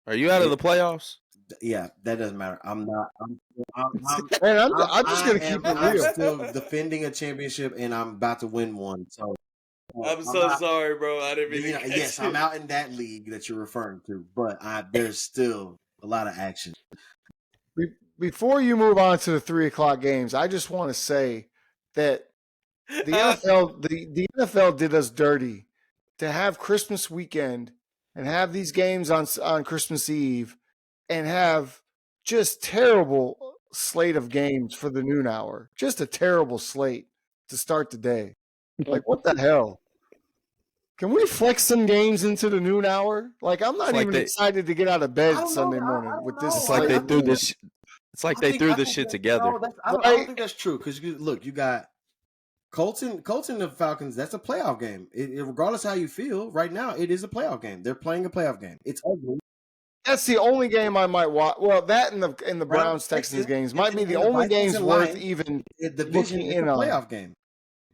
Are you out of the playoffs? Yeah, that doesn't matter. I'm not. Man, I'm just gonna keep it I'm real. still defending a championship, and I'm about to win one. So I'm so sorry, bro. I didn't mean to catch yes, you. I'm out in that league that you're referring to, but there's still a lot of action. Before you move on to the 3:00 games, I just want to say that the NFL did us dirty to have Christmas weekend and have these games on Christmas Eve and have just terrible slate of games for the noon hour. Just a terrible slate to start the day. Like, what the hell? Can we flex some games into the noon hour? Like, I'm not even excited to get out of bed Sunday morning with this. It's like they threw this. It's like they threw this shit together. I don't think that's true because look, you got Colts and the Falcons. That's a playoff game. Regardless how you feel, right now it is a playoff game. They're playing a playoff game. It's ugly. That's the only game I might watch. Well, that and the Browns Texans games might be the only games worth even looking in on. Playoff game.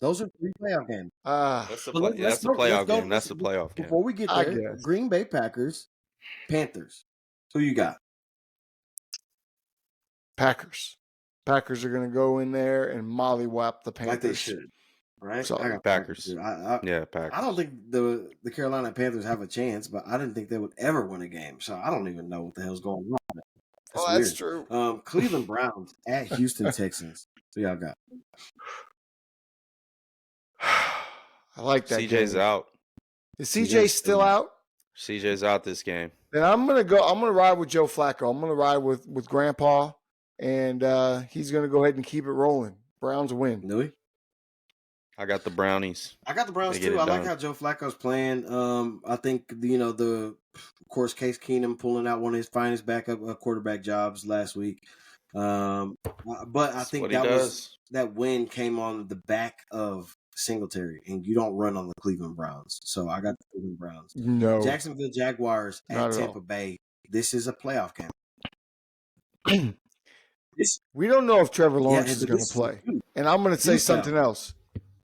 Those are 3 playoff games. That's a playoff game. That's a playoff game. Before we get there, Green Bay Packers, Panthers. Who you got? Packers. Packers are going to go in there and mollywop the Panthers. Like they should, right? So, I got Packers. Packers. I don't think the Carolina Panthers have a chance, but I didn't think they would ever win a game. So I don't even know what the hell's going on. That's true. Cleveland Browns at Houston Texans. So y'all got. I like that. CJ's game. out. Is CJ still out? CJ's out this game. Then I'm gonna ride with Joe Flacco. I'm gonna ride with Grandpa, and he's gonna go ahead and keep it rolling. Browns win. Louis? I got the Brownies. I got the Browns too. I like how Joe Flacco's playing. I think of course Case Keenum pulling out one of his finest backup quarterback jobs last week. But I think that win came on the back of Singletary, and you don't run on the Cleveland Browns. So I got the Cleveland Browns. No. Jacksonville Jaguars at Tampa Bay. This is a playoff game. We don't know if Trevor Lawrence is going to play. And I'm going to say something else.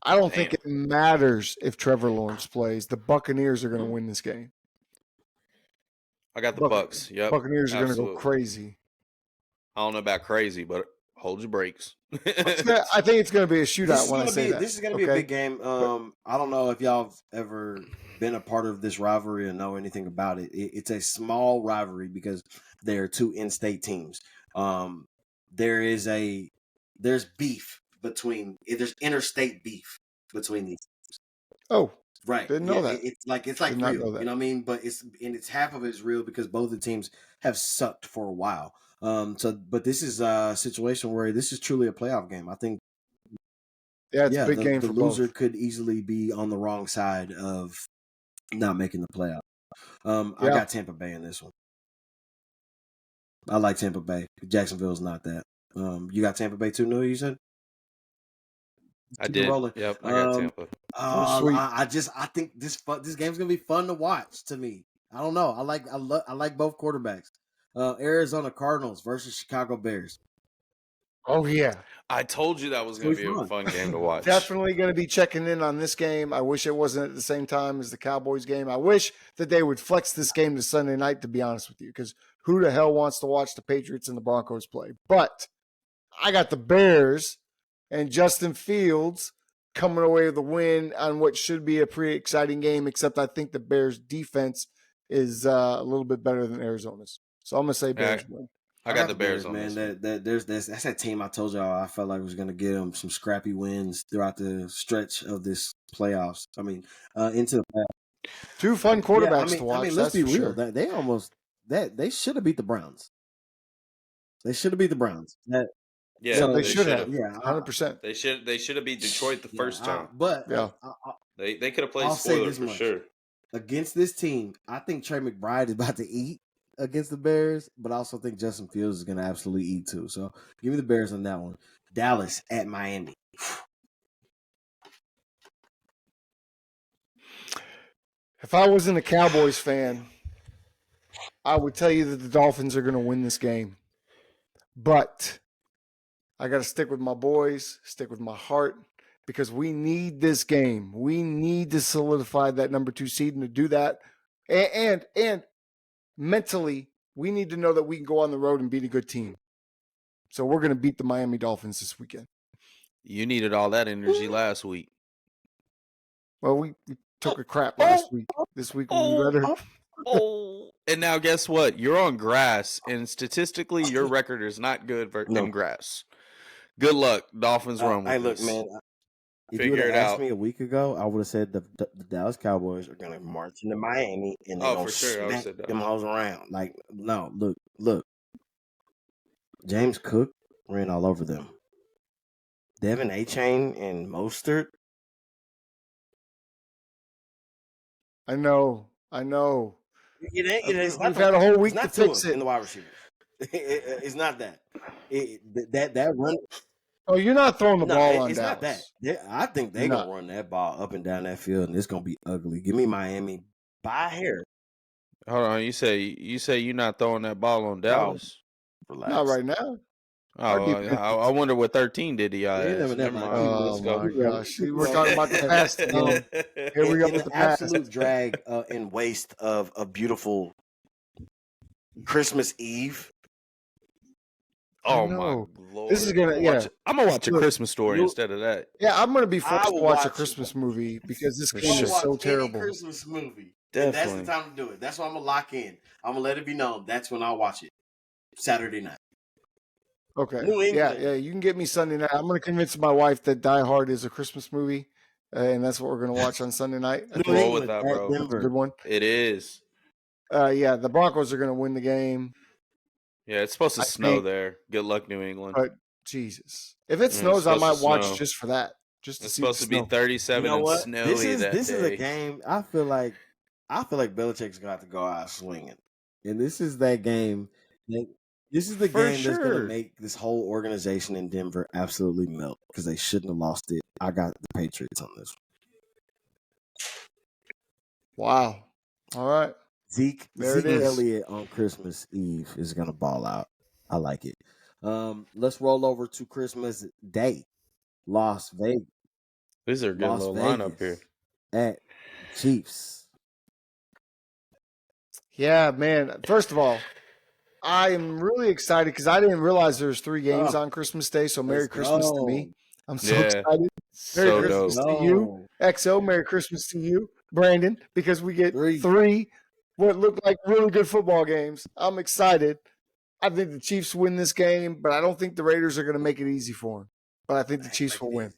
I don't think it matters if Trevor Lawrence plays. The Buccaneers are going to win this game. I got the Bucks. Yep. Buccaneers are going to go crazy. I don't know about crazy, but hold your brakes. I think it's going to be a shootout when I say that. This is going to be a big game. I don't know if y'all have ever been a part of this rivalry or know anything about it. It's a small rivalry because there are 2 in-state teams. There's interstate beef between these teams. Oh, right. Didn't know that. It's like real. You know what I mean? But it's half of it is real because both the teams have sucked for a while. But this is a situation where this is truly a playoff game. I think. Yeah, it's a big game for both. The loser could easily be on the wrong side of not making the playoff. I got Tampa Bay in this one. I like Tampa Bay. Jacksonville's not that. You got Tampa Bay too, you said? I did. Yep, I got Tampa. I think this game's gonna be fun to watch. To me, I don't know. I like both quarterbacks. Arizona Cardinals versus Chicago Bears. Oh yeah, I told you that was going to be a fun game to watch. Definitely going to be checking in on this game. I wish it wasn't at the same time as the Cowboys game. I wish that they would flex this game to Sunday night, to be honest with you, because who the hell wants to watch the Patriots and the Broncos play? But I got the Bears and Justin Fields coming away with a win on what should be a pretty exciting game, except I think the Bears' defense is a little bit better than Arizona's. So I'm going to say Bears win. I got the Bears on man. This. That's that team I told y'all I felt like was going to get them some scrappy wins throughout the stretch of this playoffs. I mean, into the playoffs. 2 fun quarterbacks to watch. I mean, let's be real. Sure. They should have beat the Browns. They should have beat the Browns. They should have. Yeah, 100%. They should have beat Detroit the first time. But they could have played spoiler for sure. Against this team, I think Trey McBride is about to eat. against the Bears, but I also think Justin Fields is going to absolutely eat too. So give me the Bears on that one. Dallas at Miami. If I wasn't a Cowboys fan, I would tell you that the Dolphins are going to win this game. But I got to stick with my boys, stick with my heart, because we need this game. We need to solidify that number 2 seed, and to do that, and mentally, we need to know that we can go on the road and beat a good team. So we're going to beat the Miami Dolphins this weekend. You needed all that energy last week. Well, we took a crap last week. This week will be better. And now guess what? You're on grass, and statistically, your record is not good in grass. Good luck. Dolphins run with Look, this. man. If you would have asked me a week ago, I would have said the Dallas Cowboys are going to march into Miami and they're going to smack them hoes around. Like, no, look. James Cook ran all over them. Devin A-Chain and Mostert. I know. We've had a whole week to fix it in the wide receivers. It's not that. That run. Oh, you're not throwing the ball on it's Dallas. Not that. I think they're going to run that ball up and down that field, and it's going to be ugly. Give me Miami by a hair. Hold on. You say you're not throwing that ball on Dallas? Relax. Not right now. Oh, I wonder what 13 did to y'all. Never mind. Oh, my gosh. We're talking about the past again. Here we go with the past. Absolute drag and waste of a beautiful Christmas Eve. Oh my Lord! This is gonna. I'm gonna watch A Christmas Story instead of that. Yeah, I'm gonna be forced to watch a Christmas movie because this game is so terrible. Christmas movie. Definitely. That's the time to do it. That's why I'm gonna lock in. I'm gonna let it be known. That's when I'll watch it. Saturday night. Okay. Yeah. You can get me Sunday night. I'm gonna convince my wife that Die Hard is a Christmas movie, and that's what we're gonna watch on Sunday night. Roll with that, bro. That's a good one. It is. Yeah, the Broncos are gonna win the game. Yeah, it's supposed to snow there. Good luck, New England. But Jesus, if it snows, I might watch just for that. Just to it's see supposed to be 37 and snowy this is a game. I feel like Belichick's got to go out swinging, and this is that game. This is the game that's going to make this whole organization in Denver absolutely melt because they shouldn't have lost it. I got the Patriots on this one. Wow. All right. Zeke Elliott on Christmas Eve is going to ball out. I like it. Let's roll over to Christmas Day. Las Vegas. These are a good little lineup here. At Chiefs. Yeah, man. First of all, I am really excited because I didn't realize there's 3 games on Christmas Day. So Merry Christmas to me. I'm so excited. Merry Christmas to you. XO, Merry Christmas to you, Brandon, because we get 3 what look like really good football games. I'm excited. I think the Chiefs win this game, but I don't think the Raiders are going to make it easy for them. But I think the Chiefs will win.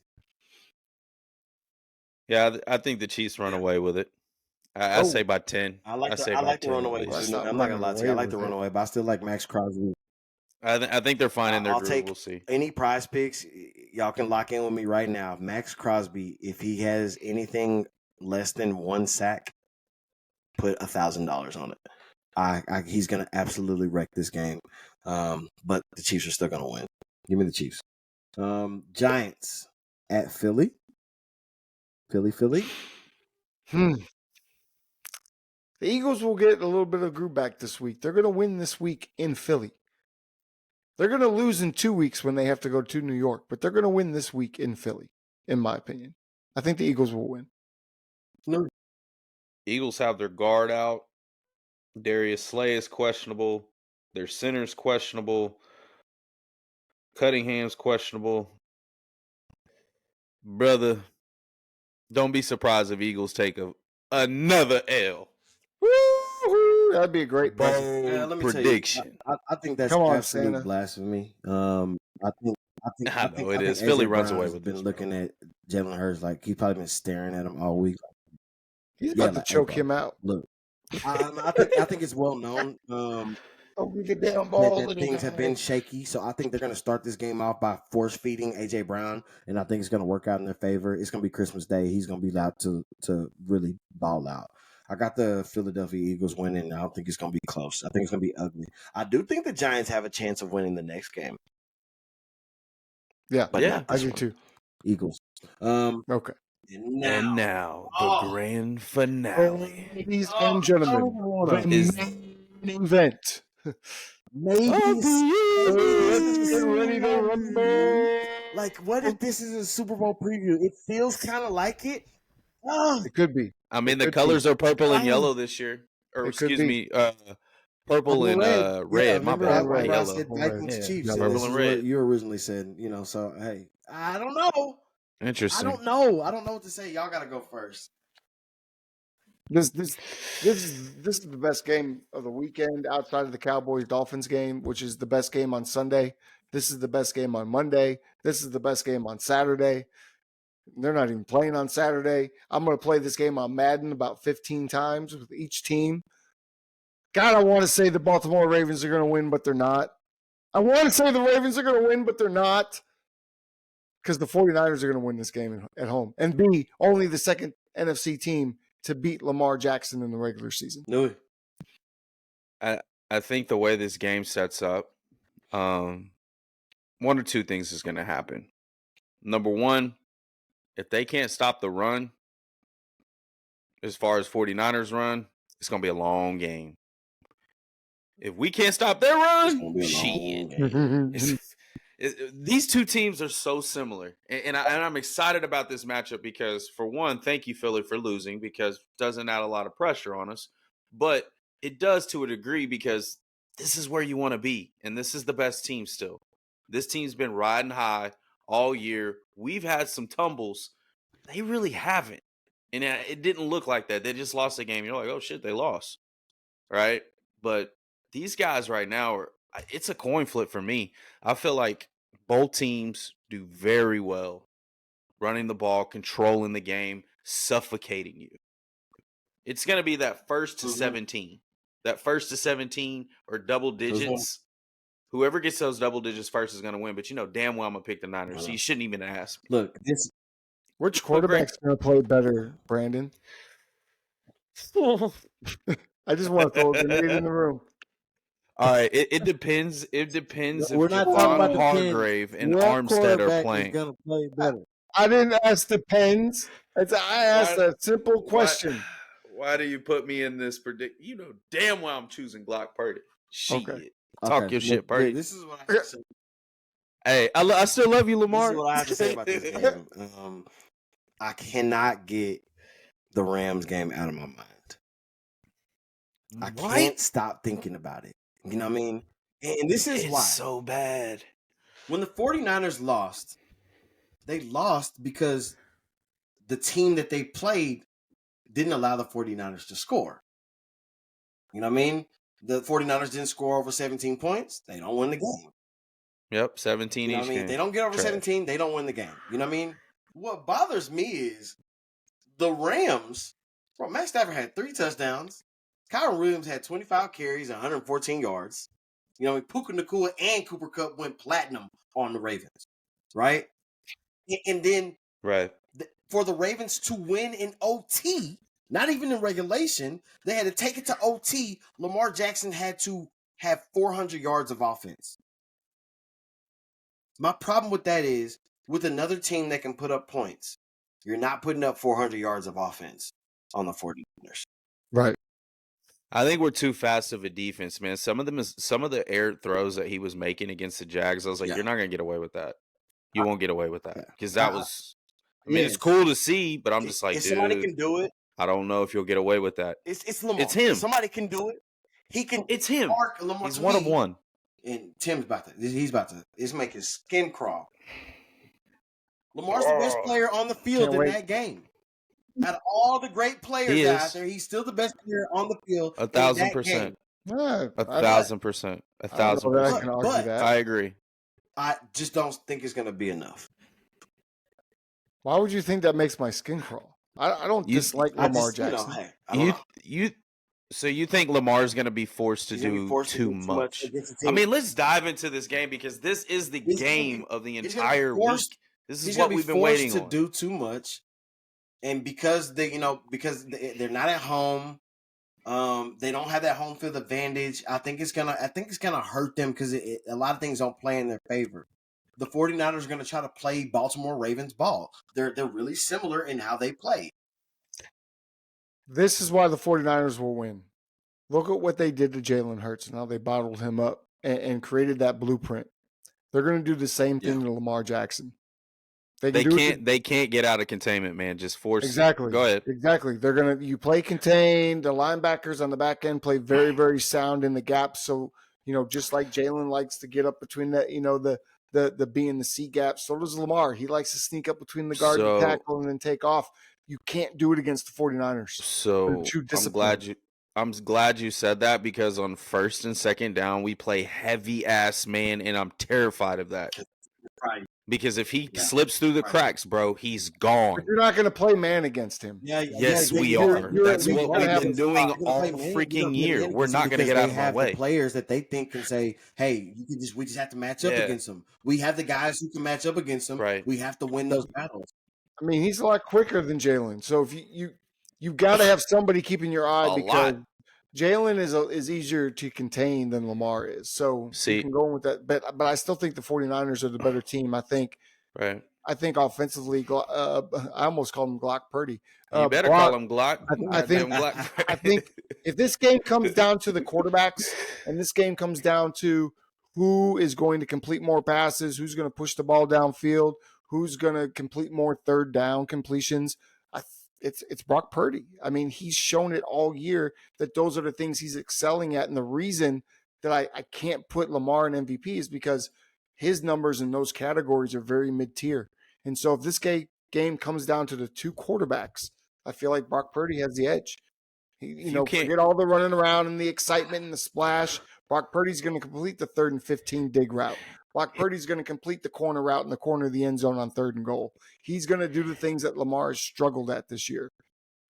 Yeah, I think the Chiefs run away with it. I say by 10. I like the runaway. I'm not gonna lie to you. I like the runaway, but I still like Max Crosby. I think they're finding their groove. We'll see. Any prize picks, y'all can lock in with me right now. Max Crosby, if he has anything less than 1 sack, put $1,000 on it. He's gonna absolutely wreck this game. But the Chiefs are still gonna win. Give me the Chiefs. Giants at Philly. Philly. The Eagles will get a little bit of groove back this week. They're going to win this week in Philly. They're going to lose in 2 weeks when they have to go to New York, but they're going to win this week in Philly, in my opinion. I think the Eagles will win. No. Eagles have their guard out. Darius Slay is questionable. Their center's questionable. Cunningham's questionable. Brother, don't be surprised if Eagles take another L. Woo-hoo! That'd be a great prediction. I think that's absolute blasphemy. I think it is. Philly runs away with been this. Looking at Jalen Hurts like he's probably been staring at him all week. He's about to choke him out. Look, I think it's well known. That things have been shaky, so I think they're going to start this game off by force feeding AJ Brown, and I think it's going to work out in their favor. It's going to be Christmas Day. He's going to be allowed to really ball out. I got the Philadelphia Eagles winning. I don't think it's going to be close. I think it's going to be ugly. I do think the Giants have a chance of winning the next game. Yeah, but not I this do one. too. Eagles. Okay. And now the grand finale. Ladies and gentlemen, Is- the main event. Maybe Of the year. Let's get ready to rumble. Like, what if this is a Super Bowl preview? It feels kind of like it. Oh, It could be. I mean, It the could colors are purple and Oh. yellow this year. Or It could excuse be. me, purple and red. My remember bad. and Not red. I yellow. said Vikings Yeah, Chiefs. yellow. And Purple this and is red. what you originally said. So hey, I don't know. I Interesting. don't know. I don't know what to say. Y'all got to go first. This is the best game of the weekend outside of the Cowboys-Dolphins game, which is the best game on Sunday. This is the best game on Monday. This is the best game on Saturday. They're not even playing on Saturday. I'm going to play this game on Madden about 15 times with each team. God, I want to say the Baltimore Ravens are going to win, but they're not. I want to say the Ravens are going to win, but they're not. Because the 49ers are going to win this game at home and be only the second NFC team to beat Lamar Jackson in the regular season. No. I think the way this game sets up, one or two things is going to happen. Number one, if they can't stop the run, as far as 49ers run, it's going to be a long game. If we can't stop their run, shit. These two teams are so similar. And I'm excited about this matchup because, for one, thank you, Philly, for losing because it doesn't add a lot of pressure on us. But it does to a degree because this is where you want to be. And this is the best team still. This team's been riding high all year. We've had some tumbles. They really haven't. And it didn't look like that. They just lost a game. You're like, oh, shit, they lost. Right? But these guys right now, it's a coin flip for me. I feel like both teams do very well running the ball, controlling the game, suffocating you. It's going to be that first to 17. That first to 17 or double digits. Whoever gets those double digits first is going to win. But you know damn well I'm going to pick the Niners. So you shouldn't even ask me. Look, which quarterback's going to play better, Brandon? I just want to throw a grenade in the room. All right, it depends. It depends we're if not talking about Javon Hargrave and what Armstead are quarterback playing. is going to play better. I didn't ask depends. I asked a simple question. Why do you put me in this predict? You know damn well I'm choosing Glock Purdy. Shit. Okay. Talk your shit, Purdy. This is what I have to say. Hey, I still love you, Lamar. This is what I have to say about this game. I cannot get the Rams game out of my mind. I can't stop thinking about it. You know what I mean? And this is why. It's so bad. When the 49ers lost, they lost because the team that they played didn't allow the 49ers to score. You know what I mean? The 49ers didn't score over 17 points. They don't win the game. Yep, 17 You know each what I mean? game. They don't get over Trash. 17, they don't win the game. You know what I mean? What bothers me is the Rams, bro, Matt Stafford had 3 touchdowns. Kyron Williams had 25 carries, 114 yards. You know, Puka Nacua and Cooper Kupp went platinum on the Ravens, right? And then for the Ravens to win in OT, not even in regulation, they had to take it to OT. Lamar Jackson had to have 400 yards of offense. My problem with that is, with another team that can put up points, you're not putting up 400 yards of offense on the 49ers. Right. I think we're too fast of a defense, man. Some of the air throws that he was making against the Jags, I was like, you're not going to get away with that. You won't get away with that. Because that was, I mean, it's cool to see, but I'm just like, if dude, somebody can do it, I don't know if you'll get away with that. It's Lamar. It's him. If somebody can do it, he can. It's him. Lamar He's one of one. And Tim's about to. He's about to. It's make his skin crawl. Lamar's the best player on the field in that game. Out of all the great players out there, he's still the best player on the field. 1,000%. Yeah, 1,000%. 1,000%. I agree. I just don't think it's going to be enough. Why would you think that makes my skin crawl? I don't dislike Lamar Jackson. So you think Lamar's going to be forced to do too much? I mean, let's dive into this game because this is the game of the entire week. This is what we've been waiting on. To do too much and because they're not at home, they don't have that home field advantage. I think it's gonna hurt them because a lot of things don't play in their favor. The 49ers are gonna try to play Baltimore Ravens ball. They're really similar in how they play. This is why the 49ers will win. Look at what they did to Jalen Hurts and how they bottled him up and created that blueprint. They're going to do the same thing to Lamar Jackson. They can't get out of containment, man. Just force. Exactly. Go ahead. Exactly. You play contained. The linebackers on the back end play very, very sound in the gaps. So, just like Jalen likes to get up between the B and the C gap, so does Lamar. He likes to sneak up between the guard and tackle and then take off. You can't do it against the 49ers. So I'm glad you said that, because on first and second down, we play heavy ass man, and I'm terrified of that. Right. Because if he slips through the cracks, bro, he's gone. But you're not going to play man against him. Yes, we are. That's what we've been doing all freaking year. We're not going to get out of our way. The players that they think can say, "Hey, we just have to match up against them." We have the guys who can match up against them. Right. We have to win those battles. I mean, he's a lot quicker than Jalen. So if you've got to have somebody keeping your eye, because Jalen is easier to contain than Lamar is. So you can go with that. But I still think the 49ers are the better team. I think offensively, I almost called him Glock Purdy. You better call him Glock. I think if this game comes down to the quarterbacks, and this game comes down to who is going to complete more passes, who's going to push the ball downfield, who's going to complete more third down completions, it's Brock Purdy. I mean, he's shown it all year that those are the things he's excelling at. And the reason that I can't put Lamar in MVP is because his numbers in those categories are very mid-tier. And so if this game comes down to the two quarterbacks, I feel like Brock Purdy has the edge. Forget all the running around and the excitement and the splash. Brock Purdy's going to complete the 3rd and 15 dig route. Brock Purdy's going to complete the corner route in the corner of the end zone on 3rd and goal. He's going to do the things that Lamar has struggled at this year.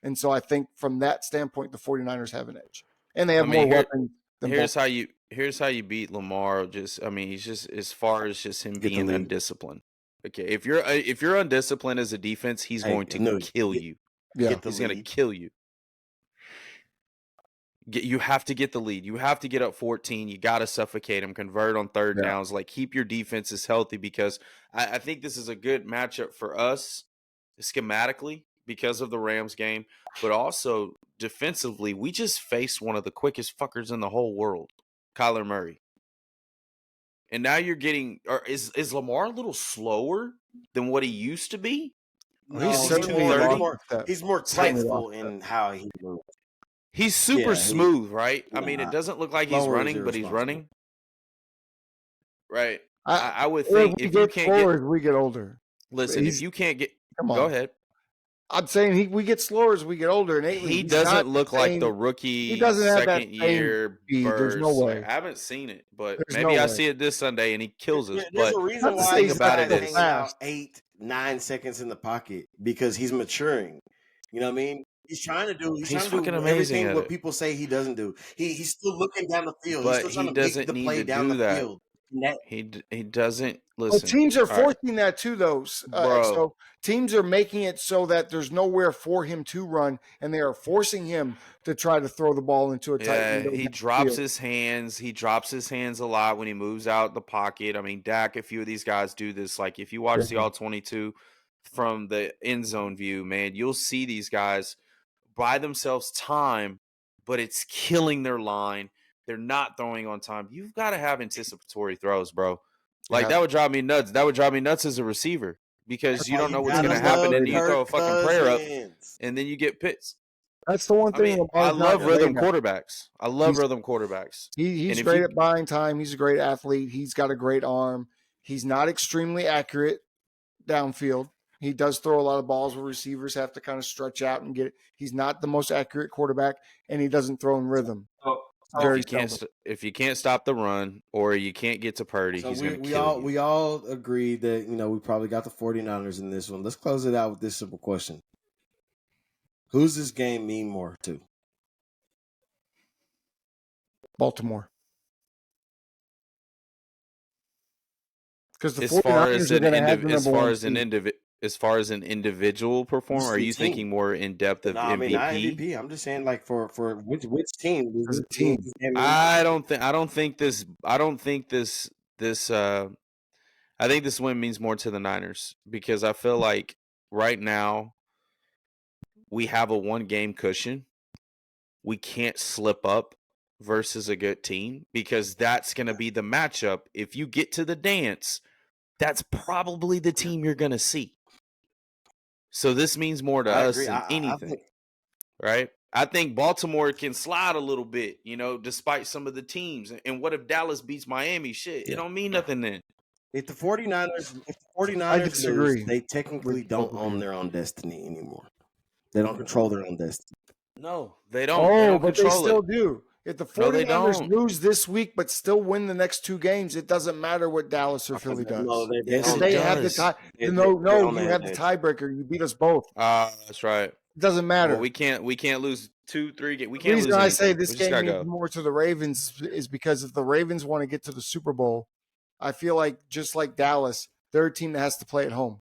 And so I think from that standpoint, the 49ers have an edge. And they have more weapons than here's how you beat Lamar. He's just, as far as just him being undisciplined. Okay, if you're undisciplined as a defense, he's going to kill you. Yeah, he's going to kill you. You have to get the lead. You have to get up 14. You got to suffocate them, convert on third downs. Like, keep your defenses healthy, because I think this is a good matchup for us schematically because of the Rams game, but also defensively. We just faced one of the quickest fuckers in the whole world, Kyler Murray. And now you're getting – is Lamar a little slower than what he used to be? No, he's more tactful in how he moves. He's super smooth, right? I mean, it doesn't look like he's running, but he's running. Right. I would think if you can't get we get older. Listen, if you can't get go ahead. I'm saying we get slower as we get older, and he doesn't look like the rookie. He doesn't have that year speed. There's no way. I haven't seen it, but maybe I see it this Sunday and he kills us. There's a reason why he's about it is 8-9 seconds in the pocket, because he's maturing. You know what I mean? He's trying to do everything what people say he doesn't do. He's still looking down the field. But he's still he doesn't need to do that. He doesn't listen. Well, teams are forcing that too, though. So teams are making it so that there's nowhere for him to run, and they are forcing him to try to throw the ball into a tight window. He drops his hands. He drops his hands a lot when he moves out the pocket. I mean, Dak, a few of these guys do this. Like, if you watch the All-22 from the end zone view, man, you'll see these guys buy themselves time, but it's killing their line. They're not throwing on time. You've got to have anticipatory throws, bro. Like, that would drive me nuts. That would drive me nuts as a receiver, because you don't know what's going to happen, and you throw a fucking prayer up, and then you get pits. That's the one thing. I love rhythm quarterbacks. I love rhythm quarterbacks. He's great at buying time. He's a great athlete. He's got a great arm. He's not extremely accurate downfield. He does throw a lot of balls where receivers have to kind of stretch out and get it. He's not the most accurate quarterback, and he doesn't throw in rhythm. If you can't stop the run, or you can't get to Purdy, he's going to kill you. We all agree that, we probably got the 49ers in this one. Let's close it out with this simple question. Who's this game mean more to? Baltimore. Because the as far as an individual, As far as an individual performer, Just are the you team. thinking more in depth of No, I mean not MVP? MVP. I'm just saying like for which team As a team. I don't think this I think this win means more to the Niners because I feel like right now we have a 1-game cushion. We can't slip up versus a good team because that's going to be the matchup. If you get to the dance, that's probably the team you're going to see. So this means more to I us agree. than I anything, think right? I think Baltimore can slide a little bit, despite some of the teams. And what if Dallas beats Miami? Shit, it don't mean nothing then. if the 49ers I lose, disagree they technically with don't both of own you. their own destiny anymore. They don't control their own destiny. No, they don't. They Oh, don't but they control still it. do. If the No, they 49ers don't. lose this week but still win the next 2 games, it doesn't matter what Dallas or Philly No, does. they Yes, Because own it they that. have the does. tie. They No, own you that have the edge. tiebreaker. You beat us both. That's right. It doesn't matter. Well, we can't lose 2-3 games. We The can't reason lose I anything. say this We just game gotta means go. more to the Ravens is because if the Ravens want to get to the Super Bowl, I feel like just like Dallas, they're a team that has to play at home.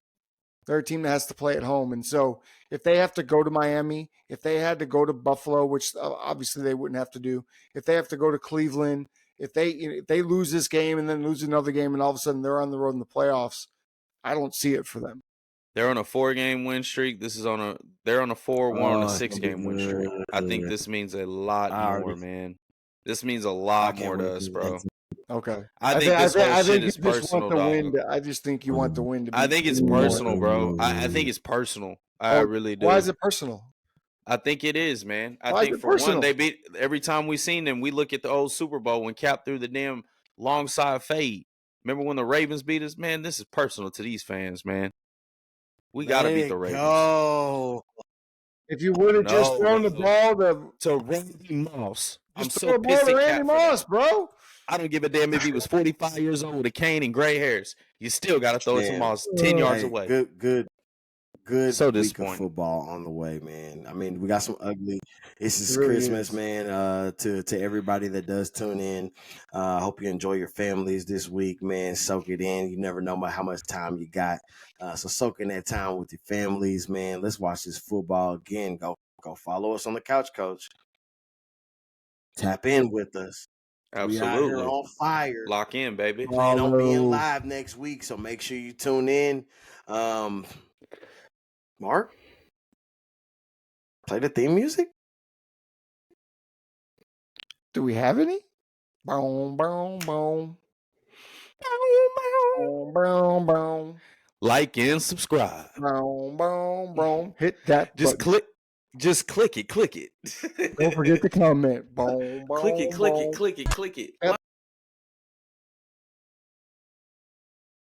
They're a team that has to play at home. And so if they have to go to Miami, if they had to go to Buffalo, which obviously they wouldn't have to do, if they have to go to Cleveland, if they lose this game and then lose another game and all of a sudden they're on the road in the playoffs, I don't see it for them. They're on a 4-game win streak. They're on a 4-1 on a 6-game win streak. I think this means a lot more, man. This means a lot more to us, bro. Okay. I think this whole shit is you just personal, want the win. dog. I just think you want the win to be. I think it's personal, bro. I think it's personal. I really do. Why is it personal? I think it is, man. I Why is think it for one, personal? they beat every time we seen them. We look at the old Super Bowl when Cap threw the damn long side fade. Remember when the Ravens beat us? Man, this is personal to these fans, man. We gotta beat the Ravens. Go. If you would have just thrown the ball to Randy Moss, I'm throw so the ball pissed to at Randy Cap for Moss, that. bro. I don't give a damn if he was 45 years old with a cane and gray hairs. You still got to throw it to Moss 10 yards away. Good So week of disappointing. football on the way, man. I mean, we got some ugly. This is really Christmas, is. man. To everybody that does tune in, I hope you enjoy your families this week, man. Soak it in. You never know how much time you got, so soak in that time with your families, man. Let's watch this football again. Go follow us on the couch, coach. Tap in with us. We out here Absolutely. on fire. Lock in, baby. Plan on being live next week, so make sure you tune in. Mark, play the theme music. Do we have any? Boom, boom, boom. Boom, boom, boom. Like and subscribe. Boom, boom, boom. Hit that Just button. click it. Don't forget to comment. Boom, boom, click it. boom. Click it.